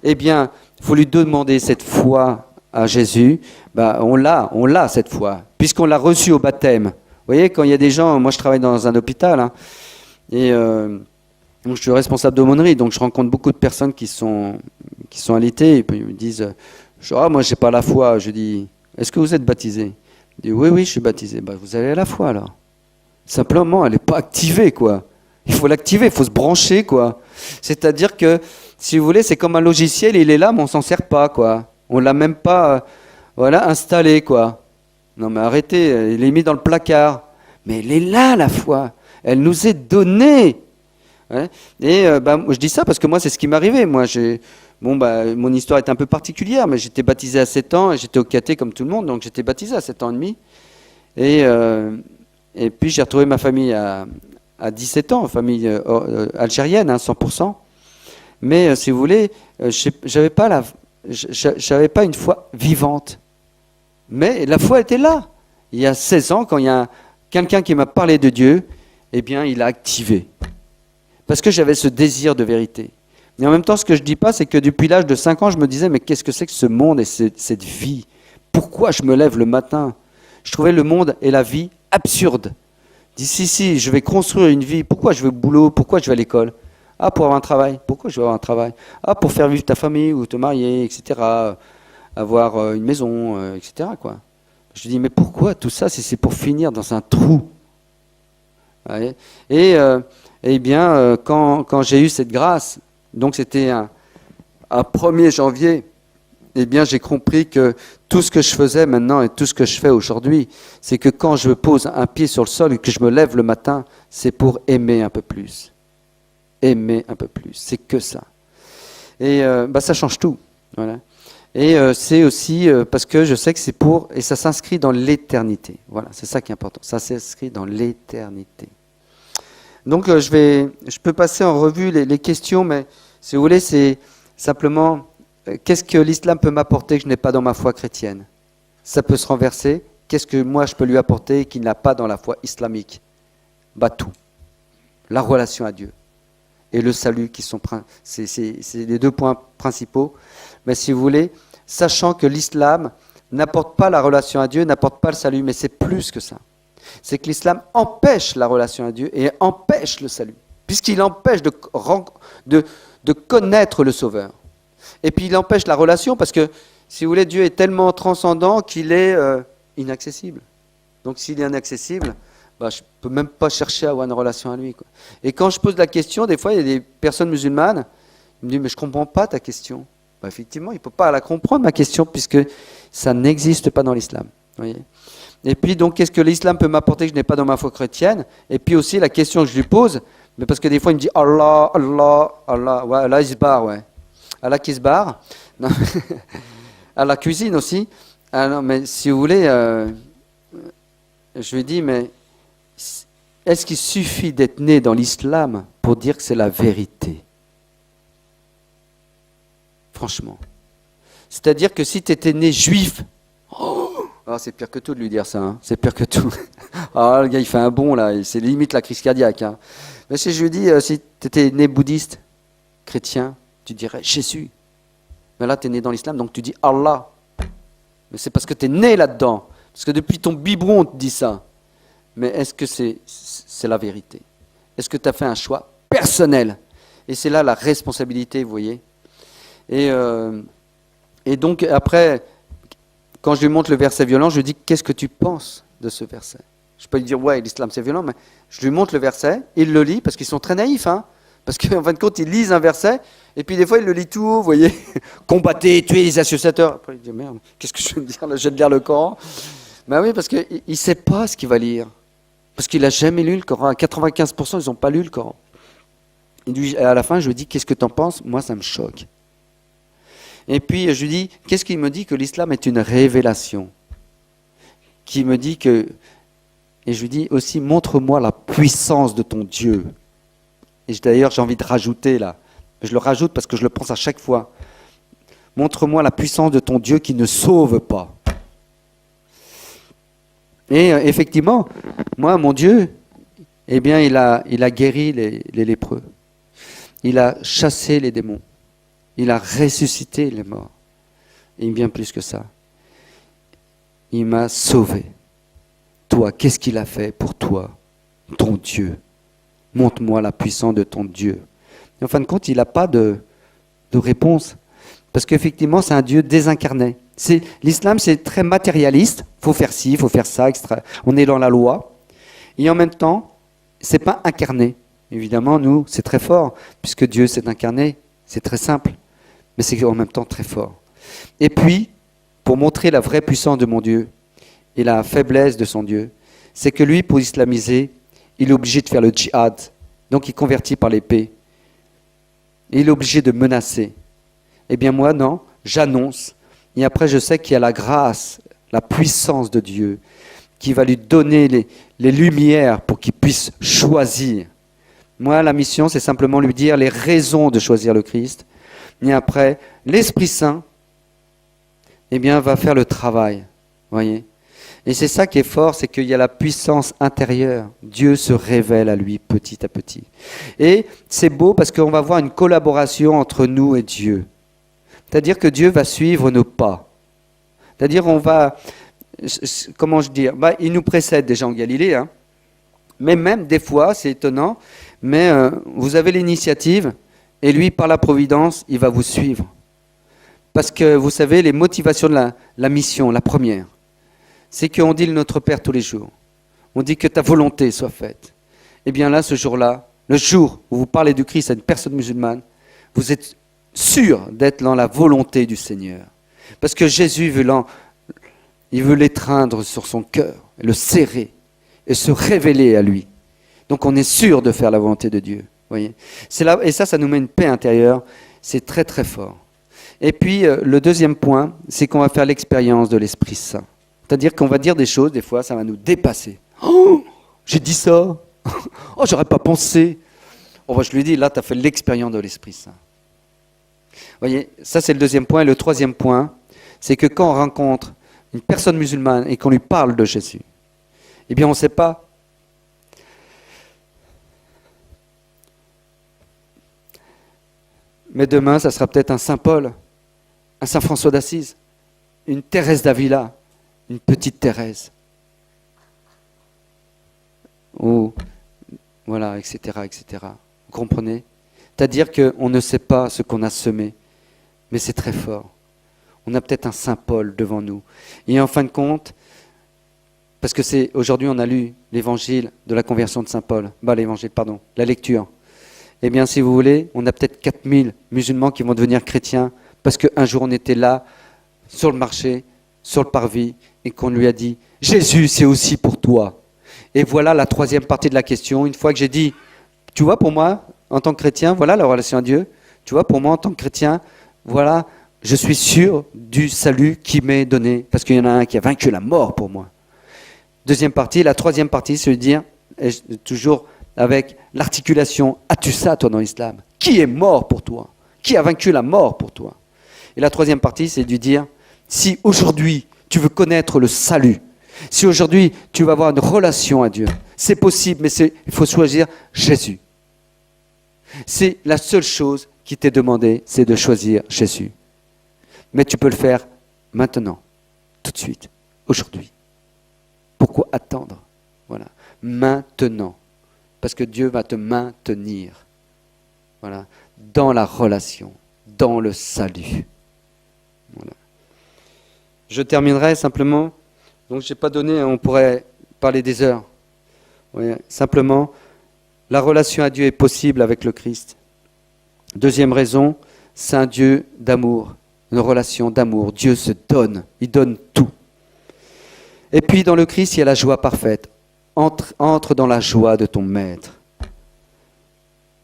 Eh bien, il faut lui demander cette foi à Jésus. On l'a cette foi, puisqu'on l'a reçu au baptême. Vous voyez, quand il y a des gens, moi je travaille dans un hôpital, hein, et je suis responsable d'aumônerie, donc je rencontre beaucoup de personnes qui sont alitées, et puis ils me disent, moi j'ai pas la foi. Je dis, est-ce que vous êtes baptisé? Je dis, oui, je suis baptisé. Vous avez la foi alors. Simplement, elle n'est pas activée, quoi. Il faut l'activer, il faut se brancher, quoi. C'est-à-dire que, si vous voulez, c'est comme un logiciel, il est là, mais on s'en sert pas, quoi. On l'a même pas, installé, quoi. Non, mais arrêtez, il est mis dans le placard. Mais elle est là, la foi. Elle nous est donnée. Ouais. Et je dis ça parce que moi, c'est ce qui m'est arrivé. Moi, mon histoire est un peu particulière, mais j'étais baptisé à 7 ans et j'étais au caté comme tout le monde, donc j'étais baptisé à 7 ans et demi. Et puis j'ai retrouvé ma famille à 17 ans, famille algérienne, 100%. Mais si vous voulez, j'avais pas une foi vivante. Mais la foi était là. Il y a 16 ans, quand il y a quelqu'un qui m'a parlé de Dieu, eh bien, il a activé. Parce que j'avais ce désir de vérité. Et en même temps, ce que je ne dis pas, c'est que depuis l'âge de 5 ans, je me disais, mais qu'est-ce que c'est que ce monde et cette vie? Pourquoi je me lève le matin? Je trouvais le monde et la vie absurdes. Je dis, si, je vais construire une vie. Pourquoi je vais au boulot? Pourquoi je vais à l'école? Ah, pour avoir un travail. Pourquoi je vais avoir un travail? Ah, pour faire vivre ta famille ou te marier, etc. Avoir une maison, etc. quoi. Je dis, mais pourquoi tout ça si c'est pour finir dans un trou? Ouais. Et quand j'ai eu cette grâce, donc c'était un 1er janvier, eh bien j'ai compris que tout ce que je faisais maintenant et tout ce que je fais aujourd'hui, c'est que quand je pose un pied sur le sol et que je me lève le matin, c'est pour aimer un peu plus. Aimer un peu plus, c'est que ça. Et ça change tout. Voilà. Et c'est aussi parce que je sais que c'est pour, et ça s'inscrit dans l'éternité. Voilà, c'est ça qui est important. Ça s'inscrit dans l'éternité. Donc je peux passer en revue les questions, mais si vous voulez, c'est simplement qu'est-ce que l'islam peut m'apporter que je n'ai pas dans ma foi chrétienne? Ça peut se renverser. Qu'est-ce que moi je peux lui apporter qu'il n'a pas dans la foi islamique? Bah tout. La relation à Dieu et le salut qui sont c'est les deux points principaux. Mais si vous voulez, sachant que l'islam n'apporte pas la relation à Dieu, n'apporte pas le salut, mais c'est plus que ça. C'est que l'islam empêche la relation à Dieu et empêche le salut, puisqu'il empêche de connaître le Sauveur. Et puis il empêche la relation parce que, si vous voulez, Dieu est tellement transcendant qu'il est inaccessible. Donc s'il est inaccessible, bah, je ne peux même pas chercher à avoir une relation à lui, quoi. Et quand je pose la question, des fois il y a des personnes musulmanes, ils me disent mais je ne comprends pas ta question. Bah, effectivement, il ne peut pas la comprendre ma question puisque ça n'existe pas dans l'islam. Voyez. Et puis donc qu'est-ce que l'islam peut m'apporter que je n'ai pas dans ma foi chrétienne? Et puis aussi la question que je lui pose, mais parce que des fois il me dit Allah, Allah, Allah, ouais, Allah isbar, ouais. Allah qui se barre. Non. À la cuisine aussi. Ah non, mais si vous voulez, je lui dis, mais est-ce qu'il suffit d'être né dans l'islam pour dire que c'est la vérité? Franchement. C'est-à-dire que si tu étais né juif, c'est pire que tout de lui dire ça, hein. C'est pire que tout. Le gars il fait un bond là, c'est limite la crise cardiaque. Hein. Mais si je lui dis, si tu étais né bouddhiste, chrétien, tu dirais Jésus. Mais là tu es né dans l'islam, donc tu dis Allah. Mais c'est parce que tu es né là-dedans. Parce que depuis ton biberon, on te dit ça. Mais est-ce que c'est la vérité? Est-ce que tu as fait un choix personnel? Et c'est là la responsabilité, vous voyez. Et donc, après, quand je lui montre le verset violent, je lui dis, qu'est-ce que tu penses de ce verset? Je peux lui dire, ouais, l'islam c'est violent, mais je lui montre le verset, il le lit, parce qu'ils sont très naïfs, hein. Parce qu'en fin de compte, ils lisent un verset, et puis des fois, ils le lisent tout haut, vous voyez. Combattez, tuez les associateurs. Après, il dit, merde, qu'est-ce que je vais me dire là? Je vais lire le Coran. Ben oui, parce qu'il ne sait pas ce qu'il va lire. Parce qu'il n'a jamais lu le Coran. À 95%, ils n'ont pas lu le Coran. Et à la fin, je lui dis, qu'est-ce que tu en penses? Moi, ça me choque. Et puis, je lui dis, qu'est-ce qui me dit que l'islam est une révélation? Qui me dit que... Et je lui dis aussi, montre-moi la puissance de ton Dieu. Et d'ailleurs, j'ai envie de rajouter là. Je le rajoute parce que je le pense à chaque fois. Montre-moi la puissance de ton Dieu qui ne sauve pas. Et effectivement, moi, mon Dieu, eh bien, il a guéri les lépreux. Il a chassé les démons. Il a ressuscité les morts. Et bien plus que ça. Il m'a sauvé. Toi, qu'est-ce qu'il a fait pour toi, ton Dieu? Montre-moi la puissance de ton Dieu. Et en fin de compte, il n'a pas de réponse. Parce qu'effectivement, c'est un Dieu désincarné. L'islam, c'est très matérialiste. Il faut faire ci, il faut faire ça, etc. On est dans la loi. Et en même temps, ce n'est pas incarné. Évidemment, nous, c'est très fort. Puisque Dieu s'est incarné, c'est très simple. Mais c'est en même temps très fort. Et puis, pour montrer la vraie puissance de mon Dieu et la faiblesse de son Dieu, c'est que lui, pour islamiser, il est obligé de faire le djihad. Donc il convertit par l'épée. Et il est obligé de menacer. Eh bien moi, non, j'annonce. Et après, je sais qu'il y a la grâce, la puissance de Dieu qui va lui donner les lumières pour qu'il puisse choisir. Moi, la mission, c'est simplement lui dire les raisons de choisir le Christ. Et après, l'Esprit Saint, eh bien, va faire le travail. Voyez ? Et c'est ça qui est fort, c'est qu'il y a la puissance intérieure. Dieu se révèle à lui petit à petit. Et c'est beau parce qu'on va voir une collaboration entre nous et Dieu. C'est-à-dire que Dieu va suivre nos pas. C'est-à-dire on va, comment je dis, il nous précède déjà en Galilée, hein. Mais même des fois, c'est étonnant, mais vous avez l'initiative et lui, par la providence, il va vous suivre. Parce que vous savez, les motivations de la mission, la première, c'est qu'on dit le Notre Père tous les jours. On dit que ta volonté soit faite. Et bien là, ce jour-là, le jour où vous parlez du Christ à une personne musulmane, vous êtes sûr d'être dans la volonté du Seigneur. Parce que Jésus il veut l'étreindre sur son cœur, le serrer et se révéler à lui. Donc on est sûr de faire la volonté de Dieu. Voyez. Et ça nous met une paix intérieure. C'est très très fort. Et puis, le deuxième point, c'est qu'on va faire l'expérience de l'Esprit Saint. C'est-à-dire qu'on va dire des choses, des fois, ça va nous dépasser. Oh, j'ai dit ça. Oh, j'aurais pas pensé. Oh, je lui dis, là, tu as fait l'expérience de l'Esprit Saint. Vous voyez, ça, c'est le deuxième point. Et le troisième point, c'est que quand on rencontre une personne musulmane et qu'on lui parle de Jésus, eh bien, on ne sait pas. Mais demain, ça sera peut-être un Saint Paul, un Saint François d'Assise, une Thérèse d'Avila, une petite Thérèse. Ou, voilà, etc., etc. Vous comprenez ? C'est-à-dire qu'on ne sait pas ce qu'on a semé, mais c'est très fort. On a peut-être un Saint Paul devant nous. Et en fin de compte, parce que c'est aujourd'hui on a lu l'évangile de la conversion de Saint Paul, la lecture. Eh bien, si vous voulez, on a peut-être 4000 musulmans qui vont devenir chrétiens parce qu'un jour on était là, sur le marché, sur le parvis, et qu'on lui a dit « Jésus, c'est aussi pour toi ». Et voilà la troisième partie de la question. Une fois que j'ai dit « Tu vois, pour moi, en tant que chrétien, voilà la relation à Dieu. Tu vois, pour moi, en tant que chrétien, voilà, je suis sûr du salut qui m'est donné, parce qu'il y en a un qui a vaincu la mort pour moi. » Deuxième partie. La troisième partie, c'est de dire, toujours avec l'articulation, as-tu ça toi dans l'islam? Qui est mort pour toi? Qui a vaincu la mort pour toi? Et la troisième partie, c'est de dire, si aujourd'hui tu veux connaître le salut, si aujourd'hui tu vas avoir une relation à Dieu, c'est possible, mais il faut choisir Jésus. C'est la seule chose qui t'est demandée, c'est de choisir Jésus. Mais tu peux le faire maintenant, tout de suite, aujourd'hui. Pourquoi attendre? Voilà, maintenant. Parce que Dieu va te maintenir, voilà, dans la relation, dans le salut. Voilà. Je terminerai simplement, donc je n'ai pas donné, on pourrait parler des heures. Oui, simplement, la relation à Dieu est possible avec le Christ. Deuxième raison, c'est un Dieu d'amour, une relation d'amour. Dieu se donne, il donne tout. Et puis dans le Christ, il y a la joie parfaite. Entre dans la joie de ton maître.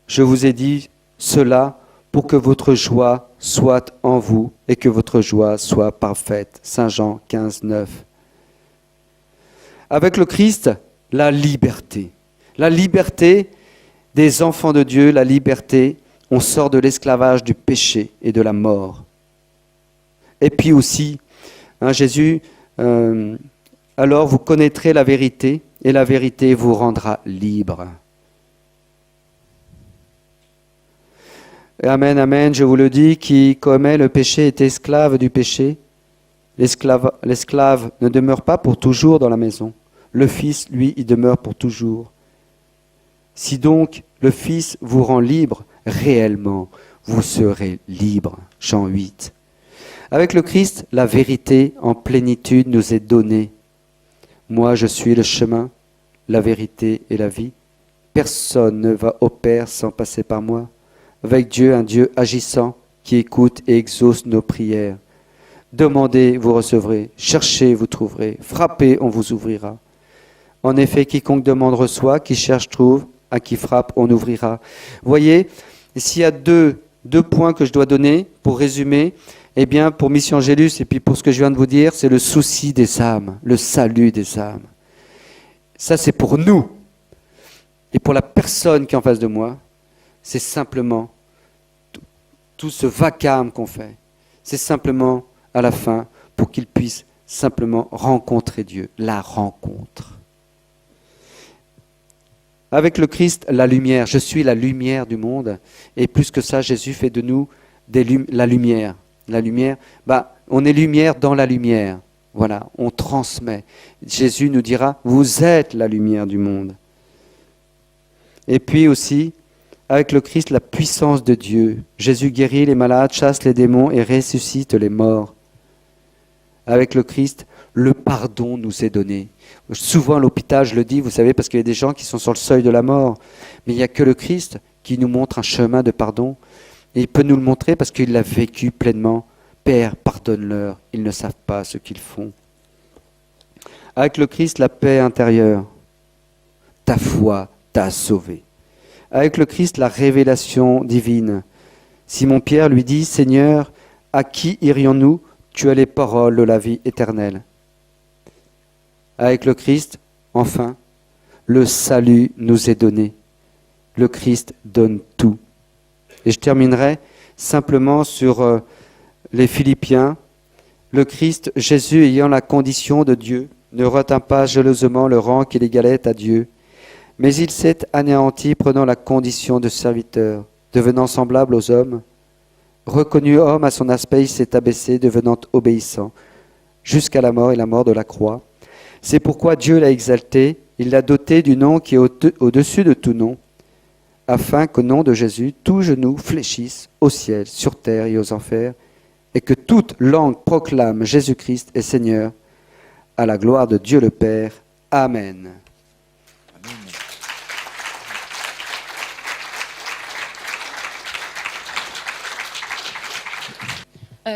Je vous ai dit cela pour que votre joie soit en vous et que votre joie soit parfaite. Saint Jean 15, 9. Avec le Christ, la liberté. La liberté des enfants de Dieu, la liberté, on sort de l'esclavage du péché et de la mort. Et puis aussi, Jésus, alors vous connaîtrez la vérité, et la vérité vous rendra libre. Amen, amen, je vous le dis, qui commet le péché est esclave du péché. L'esclave ne demeure pas pour toujours dans la maison. Le Fils, lui, il demeure pour toujours. Si donc le Fils vous rend libre, réellement, vous serez libre. Jean 8. Avec le Christ, la vérité en plénitude nous est donnée. Moi, je suis le chemin, la vérité et la vie. Personne ne va au Père sans passer par moi. Avec Dieu, un Dieu agissant qui écoute et exauce nos prières. Demandez, vous recevrez. Cherchez, vous trouverez. Frappez, on vous ouvrira. En effet, quiconque demande reçoit, qui cherche trouve, à qui frappe, on ouvrira. Voyez, s'il y a deux points que je dois donner pour résumer, eh bien, pour Mission Angélus et puis pour ce que je viens de vous dire, c'est le souci des âmes, le salut des âmes. Ça, c'est pour nous. Et pour la personne qui est en face de moi, c'est simplement tout ce vacarme qu'on fait. C'est simplement, à la fin, pour qu'il puisse simplement rencontrer Dieu, la rencontre. Avec le Christ, la lumière. Je suis la lumière du monde. Et plus que ça, Jésus fait de nous la lumière. La lumière, on est lumière dans la lumière. Voilà, on transmet. Jésus nous dira, vous êtes la lumière du monde. Et puis aussi, avec le Christ, la puissance de Dieu. Jésus guérit les malades, chasse les démons et ressuscite les morts. Avec le Christ, le pardon nous est donné. Souvent à l'hôpital, je le dis, vous savez, parce qu'il y a des gens qui sont sur le seuil de la mort. Mais il n'y a que le Christ qui nous montre un chemin de pardon. Et il peut nous le montrer parce qu'il l'a vécu pleinement. Père, pardonne-leur, ils ne savent pas ce qu'ils font. Avec le Christ, la paix intérieure. Ta foi t'a sauvé. Avec le Christ, la révélation divine. Simon-Pierre lui dit, Seigneur, à qui irions-nous? Tu as les paroles de la vie éternelle. Avec le Christ, enfin, le salut nous est donné. Le Christ donne tout. Et je terminerai simplement sur les Philippiens. Le Christ, Jésus ayant la condition de Dieu, ne retint pas jalousement le rang qu'il égalait à Dieu, mais il s'est anéanti prenant la condition de serviteur, devenant semblable aux hommes. Reconnu homme à son aspect, il s'est abaissé, devenant obéissant, jusqu'à la mort et la mort de la croix. C'est pourquoi Dieu l'a exalté, il l'a doté du nom qui est au-dessus de tout nom, afin qu'au nom de Jésus, tout genou fléchisse au ciel, sur terre et aux enfers, et que toute langue proclame Jésus-Christ est Seigneur, à la gloire de Dieu le Père. Amen.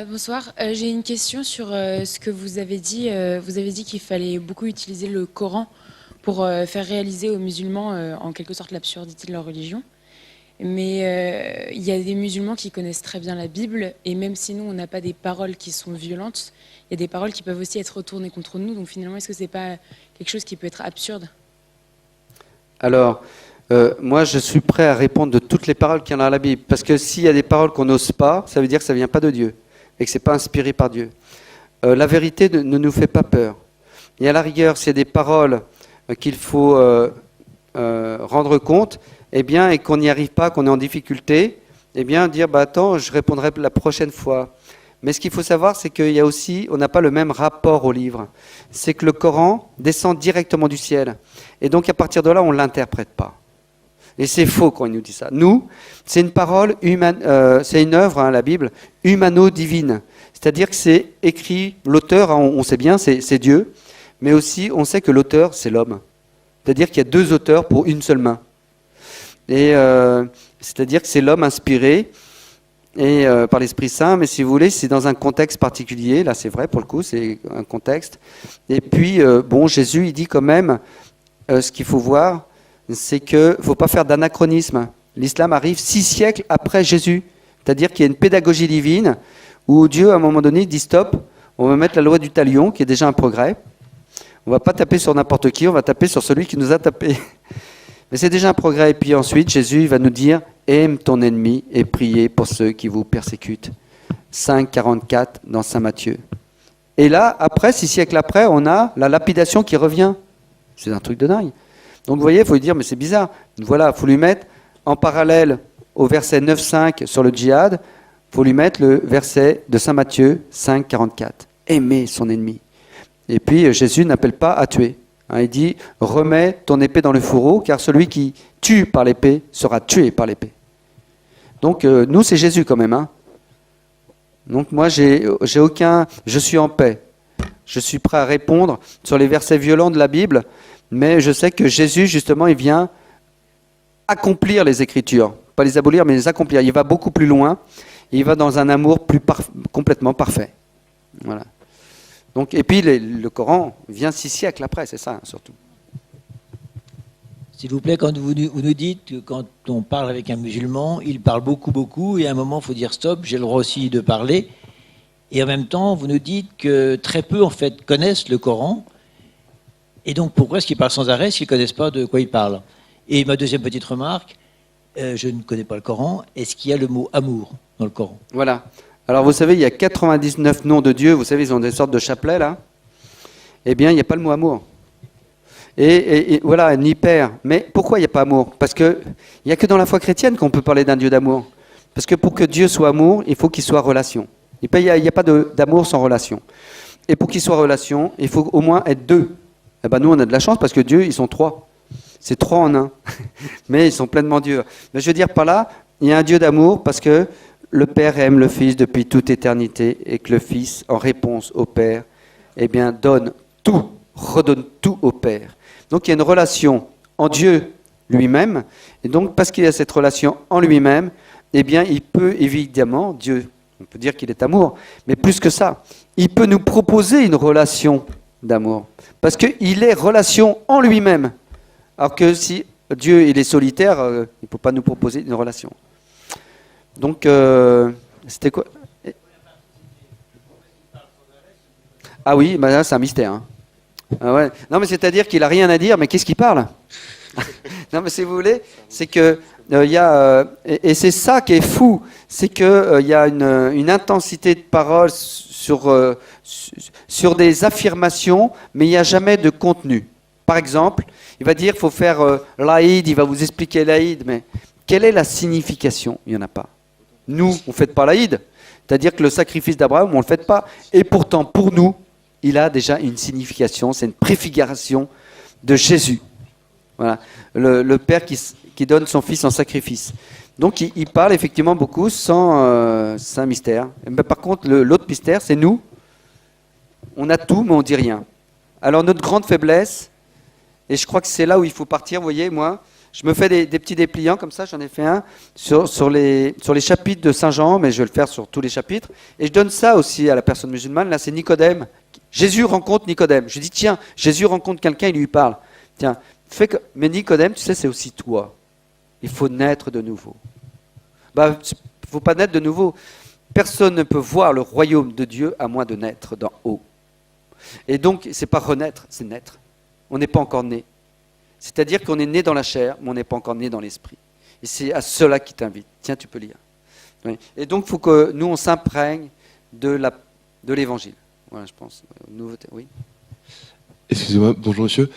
Bonsoir, j'ai une question sur ce que vous avez dit. Vous avez dit qu'il fallait beaucoup utiliser le Coran pour faire réaliser aux musulmans en quelque sorte l'absurdité de leur religion. Mais il y a des musulmans qui connaissent très bien la Bible, et même si nous, on n'a pas des paroles qui sont violentes, il y a des paroles qui peuvent aussi être retournées contre nous. Donc finalement, est-ce que ce n'est pas quelque chose qui peut être absurde? Alors, moi, je suis prêt à répondre de toutes les paroles qu'il y en a dans la Bible. Parce que s'il y a des paroles qu'on n'ose pas, ça veut dire que ça ne vient pas de Dieu et que ce n'est pas inspiré par Dieu. La vérité ne nous fait pas peur. Et à la rigueur, s'il y a des paroles qu'il faut rendre compte, eh bien, et qu'on n'y arrive pas, qu'on est en difficulté, eh bien, dire, attends, je répondrai la prochaine fois. Mais ce qu'il faut savoir, c'est qu'il y a aussi, on n'a pas le même rapport au livre. C'est que le Coran descend directement du ciel. Et donc, à partir de là, on ne l'interprète pas. Et c'est faux quand il nous dit ça. Nous, c'est une parole humaine, c'est une œuvre, la Bible, humano-divine. C'est-à-dire que c'est écrit, l'auteur, on sait bien, c'est Dieu, mais aussi on sait que l'auteur, c'est l'homme. C'est-à-dire qu'il y a deux auteurs pour une seule main. Et c'est-à-dire que c'est l'homme inspiré et par l'Esprit Saint, mais si vous voulez, c'est dans un contexte particulier. Là, c'est vrai, pour le coup, c'est un contexte. Et puis, Jésus, il dit quand même, ce qu'il faut voir, c'est qu'il ne faut pas faire d'anachronisme. L'islam arrive 6 siècles après Jésus. C'est-à-dire qu'il y a une pédagogie divine où Dieu, à un moment donné, dit stop, on va mettre la loi du talion, qui est déjà un progrès. On ne va pas taper sur n'importe qui, on va taper sur celui qui nous a tapé. Mais c'est déjà un progrès. Et puis ensuite, Jésus va nous dire « Aime ton ennemi et priez pour ceux qui vous persécutent ». 5,44 dans Saint Matthieu. Et là, après, 6 siècles après, on a la lapidation qui revient. C'est un truc de dingue. Donc vous voyez, il faut lui dire, mais c'est bizarre. Voilà, il faut lui mettre en parallèle au verset 9,5 sur le djihad, il faut lui mettre le verset de Saint Matthieu 5,44. Aimer son ennemi. Et puis Jésus n'appelle pas à tuer. Il dit, remets ton épée dans le fourreau, car celui qui tue par l'épée sera tué par l'épée. Donc nous, c'est Jésus quand même. Donc moi, je suis en paix. Je suis prêt à répondre sur les versets violents de la Bible, mais je sais que Jésus, justement, il vient accomplir les Écritures. Pas les abolir, mais les accomplir. Il va beaucoup plus loin. Il va dans un amour complètement parfait. Voilà. Donc, et puis, le Coran vient 6 siècles après, c'est ça, surtout. S'il vous plaît, quand vous nous dites que quand on parle avec un musulman, il parle beaucoup, et à un moment, il faut dire stop, j'ai le droit aussi de parler. Et en même temps, vous nous dites que très peu, en fait, connaissent le Coran. Et donc, pourquoi est-ce qu'ils parlent sans arrêt s'ils ne connaissent pas de quoi ils parlent? Et ma deuxième petite remarque, je ne connais pas le Coran. Est-ce qu'il y a le mot amour dans le Coran? Voilà. Alors, vous savez, il y a 99 noms de Dieu. Vous savez, ils ont des sortes de chapelets, là. Eh bien, il n'y a pas le mot amour. Et voilà, ni père. Mais pourquoi il n'y a pas amour? Parce qu'il n'y a que dans la foi chrétienne qu'on peut parler d'un Dieu d'amour. Parce que pour que Dieu soit amour, il faut qu'il soit relation. Il n'y a pas d'amour sans relation. Et pour qu'il soit relation, il faut au moins être 2. Eh ben nous, on a de la chance parce que Dieu, ils sont 3. C'est 3 en 1. Mais ils sont pleinement Dieu. Mais je veux dire par là, il y a un Dieu d'amour parce que le Père aime le Fils depuis toute éternité et que le Fils, en réponse au Père, eh bien, donne tout, redonne tout au Père. Donc il y a une relation en Dieu lui-même. Et donc, parce qu'il y a cette relation en lui-même, eh bien, il peut évidemment, Dieu, on peut dire qu'il est amour, mais plus que ça, il peut nous proposer une relation d'amour. Parce qu'il est relation en lui-même. Alors que si Dieu il est solitaire, il ne peut pas nous proposer une relation. Donc, c'était quoi? Ah oui, bah là, c'est un mystère. Hein. Ah ouais. Non, mais c'est-à-dire qu'il a rien à dire, mais qu'est-ce qu'il parle? Non, mais si vous voulez, c'est que y a et c'est ça qui est fou, c'est que il y a une intensité de parole sur des affirmations, mais il n'y a jamais de contenu. Par exemple, il va dire, faut faire l'Aïd, il va vous expliquer l'Aïd, mais quelle est la signification? Il n'y en a pas. Nous, on ne fait pas l'Aïd, c'est-à-dire que le sacrifice d'Abraham, on ne le fait pas, et pourtant, pour nous, il a déjà une signification, c'est une préfiguration de Jésus. Voilà, le Père qui donne son Fils en sacrifice. Donc il parle effectivement beaucoup sans mystère. Mais par contre, l'autre mystère, c'est nous. On a tout, mais on ne dit rien. Alors notre grande faiblesse, et je crois que c'est là où il faut partir, vous voyez, moi, je me fais des petits dépliants comme ça, j'en ai fait un sur les chapitres de Saint Jean, mais je vais le faire sur tous les chapitres. Et je donne ça aussi à la personne musulmane, là c'est Nicodème. Jésus rencontre Nicodème. Je dis, tiens, Jésus rencontre quelqu'un, il lui parle. Tiens, mais Nicodème, tu sais, c'est aussi toi. Il faut naître de nouveau. Bah, il ne faut pas naître de nouveau. Personne ne peut voir le royaume de Dieu à moins de naître d'en haut. Et donc, c'est pas renaître, c'est naître. On n'est pas encore né. C'est-à-dire qu'on est né dans la chair, mais on n'est pas encore né dans l'esprit. Et c'est à cela qui t'invite. Tiens, tu peux lire. Oui. Et donc, il faut que nous, on s'imprègne de l'évangile. Voilà, je pense. Nouveauté, oui. Excusez-moi, bonjour monsieur.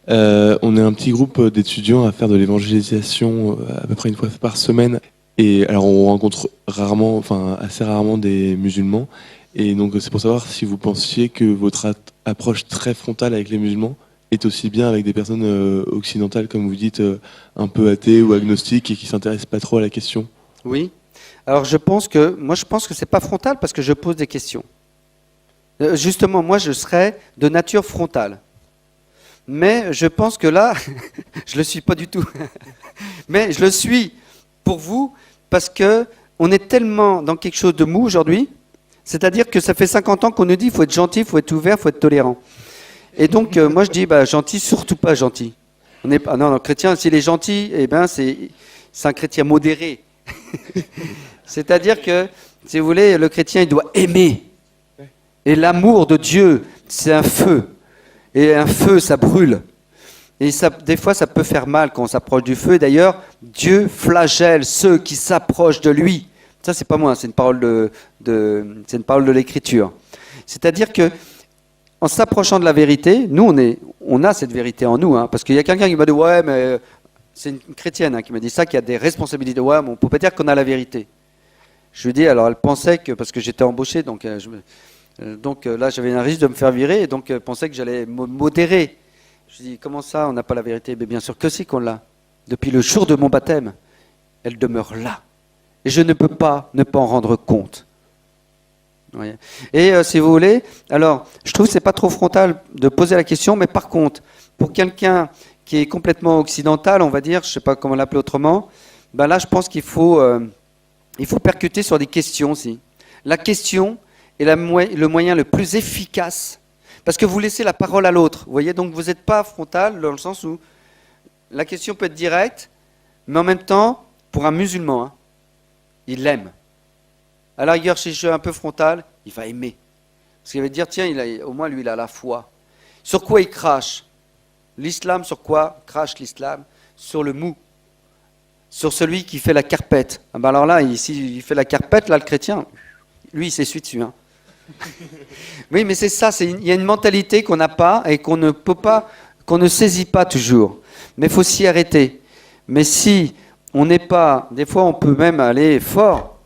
On est un petit groupe d'étudiants à faire de l'évangélisation à peu près une fois par semaine. Et alors on rencontre rarement, enfin assez rarement des musulmans. Et donc c'est pour savoir si vous pensiez que votre approche très frontale avec les musulmans est aussi bien avec des personnes occidentales, comme vous dites, un peu athées ou agnostiques et qui ne s'intéressent pas trop à la question. Oui. Alors je pense que c'est pas frontal parce que je pose des questions. Justement, moi je serais de nature frontale. Mais je pense que là, je ne le suis pas du tout. Mais je le suis pour vous parce qu'on est tellement dans quelque chose de mou aujourd'hui, c'est-à-dire que ça fait 50 ans qu'on nous dit qu'il faut être gentil, il faut être ouvert, il faut être tolérant. Et donc, moi je dis, gentil, surtout pas gentil. Non, chrétien, s'il est gentil, eh ben, c'est un chrétien modéré. C'est-à-dire que, si vous voulez, le chrétien, il doit aimer. Et l'amour de Dieu, c'est un feu. Et un feu, ça brûle. Et ça, des fois, ça peut faire mal quand on s'approche du feu. Et d'ailleurs, Dieu flagelle ceux qui s'approchent de lui. Ça, c'est pas moi, c'est une parole c'est une parole de l'Écriture. C'est-à-dire que, en s'approchant de la vérité, nous, on a cette vérité en nous. Hein, parce qu'il y a quelqu'un qui m'a dit, ouais, mais c'est une chrétienne qui m'a dit ça, qui a des responsabilités. Ouais, mais on ne peut pas dire qu'on a la vérité. Je lui dis, alors elle pensait que, parce que j'étais embauché, donc là, j'avais un risque de me faire virer, et donc elle pensait que j'allais me modérer. Je lui dis, comment ça, on n'a pas la vérité? Mais bien sûr que si qu'on l'a. Depuis le jour de mon baptême, elle demeure là. Et je ne peux pas ne pas en rendre compte. Oui. Et si vous voulez, alors, je trouve que ce n'est pas trop frontal de poser la question, mais par contre, pour quelqu'un qui est complètement occidental, on va dire, je ne sais pas comment l'appeler autrement, ben là, je pense qu'il faut percuter sur des questions aussi. La question est le moyen le plus efficace, parce que vous laissez la parole à l'autre. Vous voyez, donc vous n'êtes pas frontal dans le sens où la question peut être directe, mais en même temps, pour un musulman, hein, il l'aime. À la rigueur, si je suis un peu frontal, il va aimer. Parce qu'il va dire, tiens, au moins lui, il a la foi. Sur quoi il crache? L'islam, sur quoi crache l'islam? Sur le mou. Sur celui qui fait la carpette. Ah ben alors là, ici, il fait la carpette, là, le chrétien, lui, il s'essuie dessus. Hein. Oui, mais c'est ça, il y a une mentalité qu'on n'a pas et qu'on ne peut pas, qu'on ne saisit pas toujours. Mais il faut s'y arrêter. Mais si on n'est pas, des fois on peut même aller fort,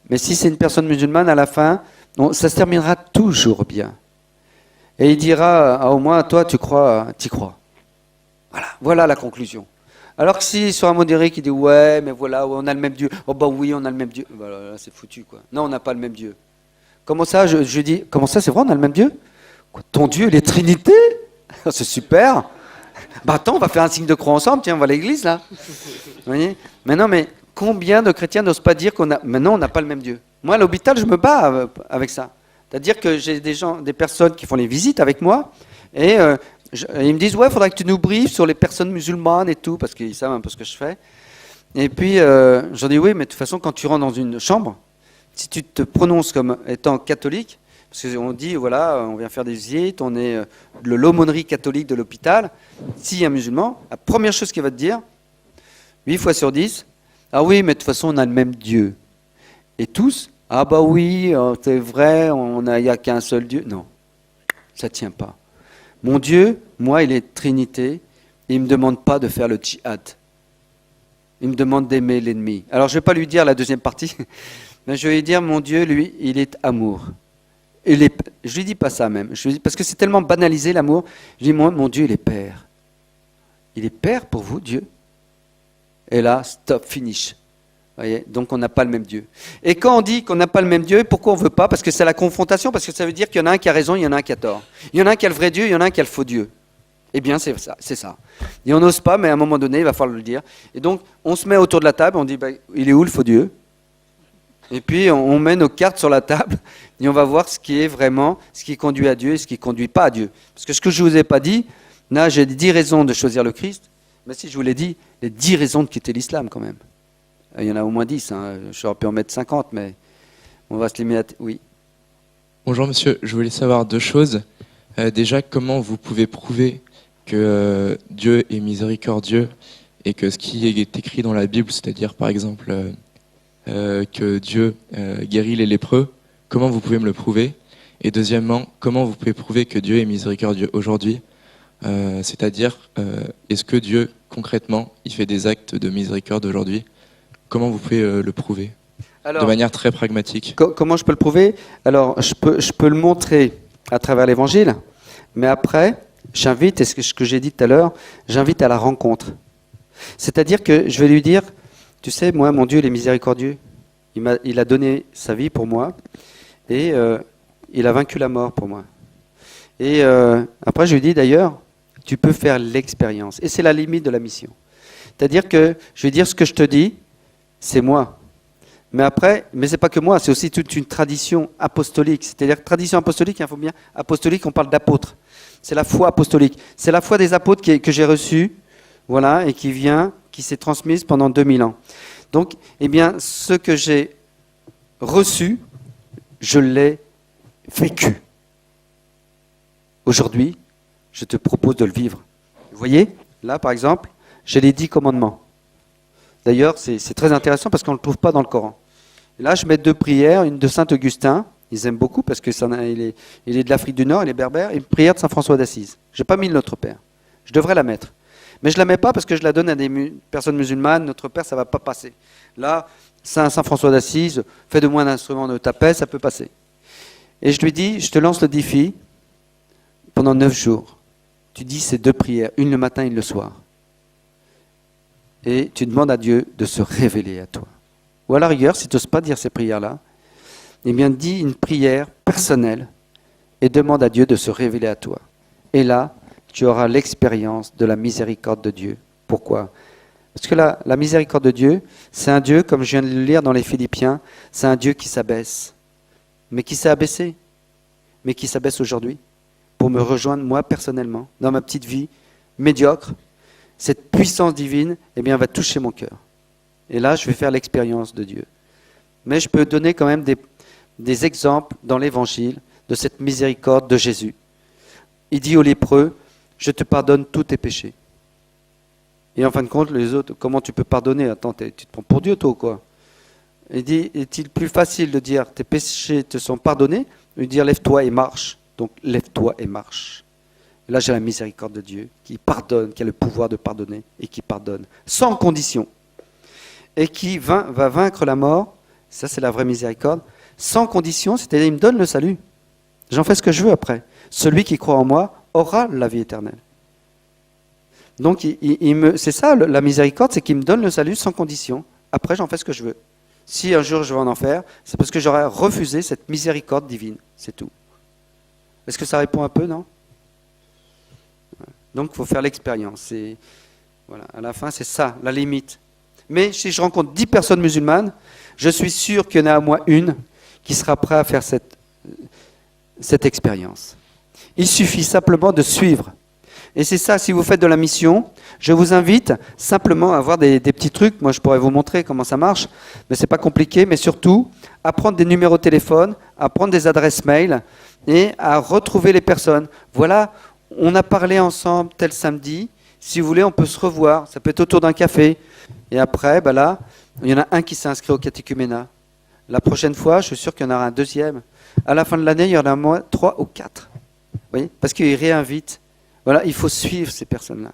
mais si c'est une personne musulmane, à la fin, ça se terminera toujours bien. Et il dira, au moins, toi, tu y crois. Voilà la conclusion. Alors que si sur un modéré qui dit, ouais, mais voilà, on a le même Dieu, oh bah oui, on a le même Dieu, bah là, c'est foutu, quoi. Non, on n'a pas le même Dieu. Comment ça, je dis, comment ça, c'est vrai, on a le même Dieu? Quoi, ton Dieu, il est Trinité? C'est super. Bah attends, on va faire un signe de croix ensemble, tiens, on va à l'église, là. Vous voyez? Mais non, mais combien de chrétiens n'osent pas dire maintenant on n'a pas le même Dieu? Moi, à l'hôpital, je me bats avec ça. C'est-à-dire que j'ai des personnes qui font les visites avec moi, et ils me disent, ouais, il faudrait que tu nous briefes sur les personnes musulmanes et tout, parce qu'ils savent un peu ce que je fais. Et puis, j'en dis, oui, mais de toute façon, quand tu rentres dans une chambre, si tu te prononces comme étant catholique, Parce qu'on dit, voilà, on vient faire des visites, on est l'aumônerie catholique de l'hôpital. S'il y a un musulman, la première chose qu'il va te dire, 8 fois sur 10, ah oui, mais de toute façon, on a le même Dieu. Et tous, ah bah oui, c'est vrai, il n'y a qu'un seul Dieu. Non, ça ne tient pas. Mon Dieu, moi, il est Trinité, et il ne me demande pas de faire le djihad. Il me demande d'aimer l'ennemi. Alors, je ne vais pas lui dire la deuxième partie, mais je vais lui dire, mon Dieu, lui, il est amour. Je ne lui dis pas ça même, parce que c'est tellement banalisé l'amour. Je dis, moi, mon Dieu, il est Père. Il est Père pour vous, Dieu. Et là, stop, finish. Voyez, donc on n'a pas le même Dieu. Et quand on dit qu'on n'a pas le même Dieu, pourquoi on ne veut pas? Parce que c'est la confrontation, parce que ça veut dire qu'il y en a un qui a raison, il y en a un qui a tort. Il y en a un qui a le vrai Dieu, il y en a un qui a le faux Dieu. Eh bien, c'est ça, c'est ça. Et on n'ose pas, mais à un moment donné, il va falloir le dire. Et donc, on se met autour de la table, on dit, il est où le faux Dieu? Et puis, on met nos cartes sur la table, et on va voir ce qui est vraiment, ce qui conduit à Dieu et ce qui ne conduit pas à Dieu. Parce que ce que je ne vous ai pas dit, là, j'ai 10 raisons de choisir le Christ. Mais si je vous l'ai dit, les 10 raisons de quitter l'islam quand même. Il y en a au moins 10, hein. J'aurais pu en mettre 50, mais on va se limiter à... Oui. Bonjour monsieur, je voulais savoir 2 choses. Déjà, comment vous pouvez prouver que Dieu est miséricordieux et que ce qui est écrit dans la Bible, c'est-à-dire par exemple que Dieu guérit les lépreux, comment vous pouvez me le prouver? Et deuxièmement, comment vous pouvez prouver que Dieu est miséricordieux aujourd'hui? C'est-à-dire, est-ce que Dieu, concrètement, il fait des actes de miséricorde aujourd'hui? Comment vous pouvez le prouver? Alors, de manière très pragmatique. Comment je peux le prouver? Alors, je peux le montrer à travers l'Évangile, mais après, j'invite, et ce que j'ai dit tout à l'heure, j'invite à la rencontre. C'est-à-dire que je vais lui dire, tu sais, moi, mon Dieu, il est miséricordieux. Il a donné sa vie pour moi, et il a vaincu la mort pour moi. Et après, je lui dis d'ailleurs, tu peux faire l'expérience. Et c'est la limite de la mission. C'est-à-dire que je vais dire ce que je te dis, c'est moi. Mais après, mais c'est pas que moi, c'est aussi toute une tradition apostolique. C'est-à-dire tradition apostolique, il faut bien apostolique, on parle d'apôtres. C'est la foi apostolique. C'est la foi des apôtres que j'ai reçue, voilà, et qui s'est transmise pendant 2000 ans. Donc, eh bien, ce que j'ai reçu, je l'ai vécu. Aujourd'hui, je te propose de le vivre. Vous voyez, là, par exemple, j'ai les 10 commandements. D'ailleurs, c'est très intéressant parce qu'on ne le trouve pas dans le Coran. Et là, je mets 2 prières, une de Saint Augustin, ils aiment beaucoup parce que il est de l'Afrique du Nord, il est berbère, et une prière de Saint François d'Assise. Je n'ai pas mis le Notre Père. Je devrais la mettre. Mais je ne la mets pas parce que je la donne à des personnes musulmanes. Notre Père, ça ne va pas passer. Là, Saint François d'Assise, fais de moi un instrument de ta paix, ça peut passer. Et je lui dis, je te lance le défi pendant 9 jours. Tu dis ces 2 prières, une le matin, une le soir. Et tu demandes à Dieu de se révéler à toi. Ou à la rigueur, si tu n'oses pas dire ces prières-là, eh bien, dis une prière personnelle et demande à Dieu de se révéler à toi. Et là, tu auras l'expérience de la miséricorde de Dieu. Pourquoi? Parce que la miséricorde de Dieu, c'est un Dieu, comme je viens de le lire dans les Philippiens, c'est un Dieu qui s'abaisse. Mais qui s'est abaissé, mais qui s'abaisse aujourd'hui pour me rejoindre, moi, personnellement, dans ma petite vie médiocre. Cette puissance divine, eh bien, va toucher mon cœur. Et là, je vais faire l'expérience de Dieu. Mais je peux donner quand même des exemples dans l'Évangile de cette miséricorde de Jésus. Il dit aux lépreux, je te pardonne tous tes péchés. Et en fin de compte, les autres, comment tu peux pardonner? Attends, tu te prends pour Dieu, toi, quoi? Il dit, est-il plus facile de dire, tes péchés te sont pardonnés, ou de dire, lève-toi et marche? Donc, lève-toi et marche. Et là, j'ai la miséricorde de Dieu qui pardonne, qui a le pouvoir de pardonner et qui pardonne, sans condition. Et qui va vaincre la mort, ça c'est la vraie miséricorde, sans condition, c'est-à-dire il me donne le salut. J'en fais ce que je veux après. Celui qui croit en moi aura la vie éternelle. Donc c'est ça la miséricorde, c'est qu'il me donne le salut sans condition. Après j'en fais ce que je veux. Si un jour je vais en enfer, c'est parce que j'aurais refusé cette miséricorde divine, c'est tout. Est-ce que ça répond un peu, non? Donc il faut faire l'expérience. Voilà, à la fin c'est ça, la limite. Mais si je rencontre 10 personnes musulmanes, je suis sûr qu'il y en a à moi une qui sera prête à faire cette expérience. Il suffit simplement de suivre. Et c'est ça, si vous faites de la mission, je vous invite simplement à avoir des petits trucs. Moi, je pourrais vous montrer comment ça marche, mais c'est pas compliqué. Mais surtout, à prendre des numéros de téléphone, à prendre des adresses mail et à retrouver les personnes. Voilà, on a parlé ensemble tel samedi. Si vous voulez, on peut se revoir. Ça peut être autour d'un café. Et après, bah là, il y en a un qui s'est inscrit au catéchuménat. La prochaine fois, je suis sûr qu'il y en aura un deuxième. À la fin de l'année, il y en a moins 3 ou 4. Vous voyez, parce qu'ils réinvitent. Voilà, il faut suivre ces personnes-là.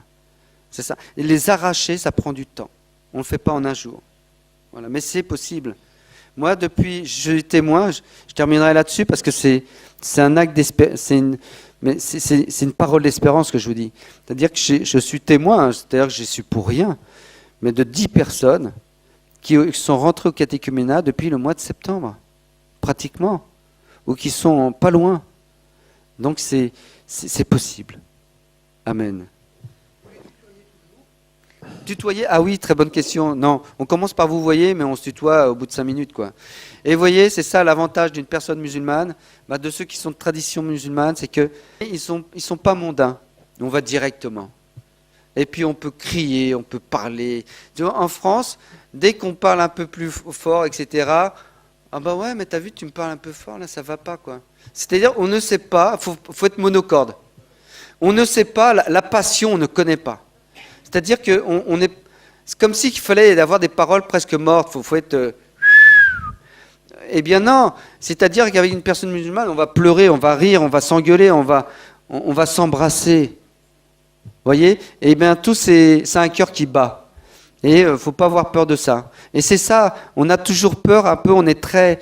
C'est ça. Et les arracher, ça prend du temps. On ne le fait pas en un jour. Voilà, mais c'est possible. Moi, depuis, je suis témoin, je terminerai là-dessus parce que c'est un acte d'espérance, c'est une parole d'espérance que je vous dis. C'est-à-dire que je suis témoin, c'est-à-dire que je suis pour rien, mais de 10 personnes qui sont rentrées au catéchuménat depuis le mois de septembre, pratiquement, ou qui sont pas loin. Donc c'est possible. Amen. Tutoyer? Ah oui, très bonne question. Non, on commence par vous voyez, mais on se tutoie au bout de 5 minutes, quoi. Et vous voyez, c'est ça l'avantage d'une personne musulmane, de ceux qui sont de tradition musulmane, c'est que ils sont pas mondains. On va directement. Et puis on peut crier, on peut parler. Tu vois, en France, dès qu'on parle un peu plus fort, etc. Ah bah ouais, mais t'as vu, tu me parles un peu fort, là, ça va pas, quoi. C'est-à-dire, on ne sait pas, faut être monocorde. On ne sait pas, la passion, on ne connaît pas. C'est-à-dire que c'est comme s'il fallait avoir des paroles presque mortes. Faut être. Eh bien non. C'est-à-dire qu'avec une personne musulmane, on va pleurer, on va rire, on va s'engueuler, on va s'embrasser. Vous voyez? Eh bien tout c'est un cœur qui bat. Et faut pas avoir peur de ça. Et c'est ça. On a toujours peur un peu. On est très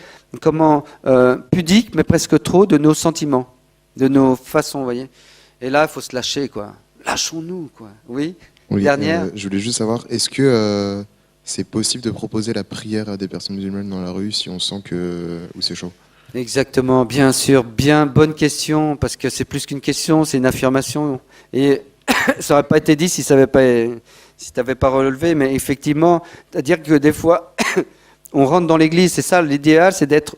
pudique, mais presque trop de nos sentiments, de nos façons. Vous voyez? Et là, il faut se lâcher, quoi. Lâchons-nous, quoi. Oui. Oui, Dernière. je voulais juste savoir, est-ce que c'est possible de proposer la prière à des personnes musulmanes dans la rue si on sent que où c'est chaud? Exactement, bien sûr, bien bonne question, parce que c'est plus qu'une question, c'est une affirmation. Et ça n'aurait pas été dit si tu n'avais pas relevé, mais effectivement, c'est-à-dire que des fois, on rentre dans l'église, c'est ça, l'idéal, c'est d'être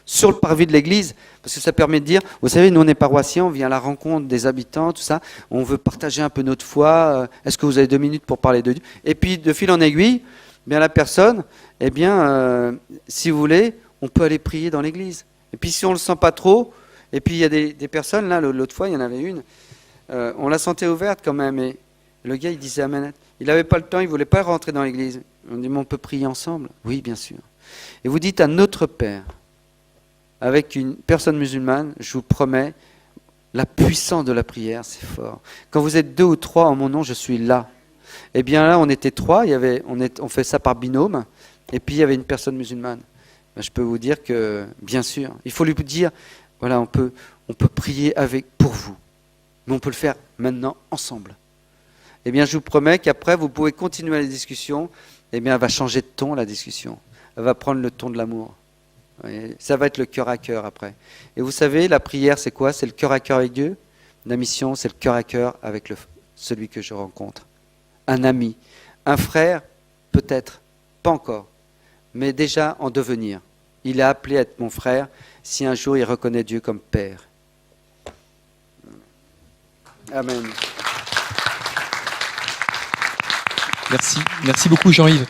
sur le parvis de l'église, parce que ça permet de dire, vous savez, nous on est paroissiens, on vient à la rencontre des habitants, tout ça, on veut partager un peu notre foi, est-ce que vous avez 2 minutes pour parler de Dieu? Et puis de fil en aiguille, bien la personne, eh bien, si vous voulez, on peut aller prier dans l'église. Et puis si on ne le sent pas trop, et puis il y a des personnes, là l'autre fois il y en avait une, on la sentait ouverte quand même, et le gars il disait amen, il n'avait pas le temps, il ne voulait pas rentrer dans l'église. On dit, mais on peut prier ensemble? Oui, bien sûr. Et vous dites à notre Père, avec une personne musulmane, je vous promets, la puissance de la prière, c'est fort. Quand vous êtes 2 ou 3 en mon nom, je suis là. Eh bien là, on était 3, on fait ça par binôme, et puis il y avait une personne musulmane. Ben, je peux vous dire que, bien sûr, il faut lui dire, voilà, on peut prier pour vous, mais on peut le faire maintenant ensemble. Eh bien, je vous promets qu'après, vous pouvez continuer la discussion, eh bien, elle va changer de ton, la discussion. Elle va prendre le ton de l'amour. Ça va être le cœur à cœur après. Et vous savez, la prière, c'est quoi? C'est le cœur à cœur avec Dieu. La mission, c'est le cœur à cœur avec celui que je rencontre. Un ami, un frère, peut-être, pas encore, mais déjà en devenir. Il est appelé à être mon frère si un jour il reconnaît Dieu comme Père. Amen. Merci beaucoup Jean-Yves.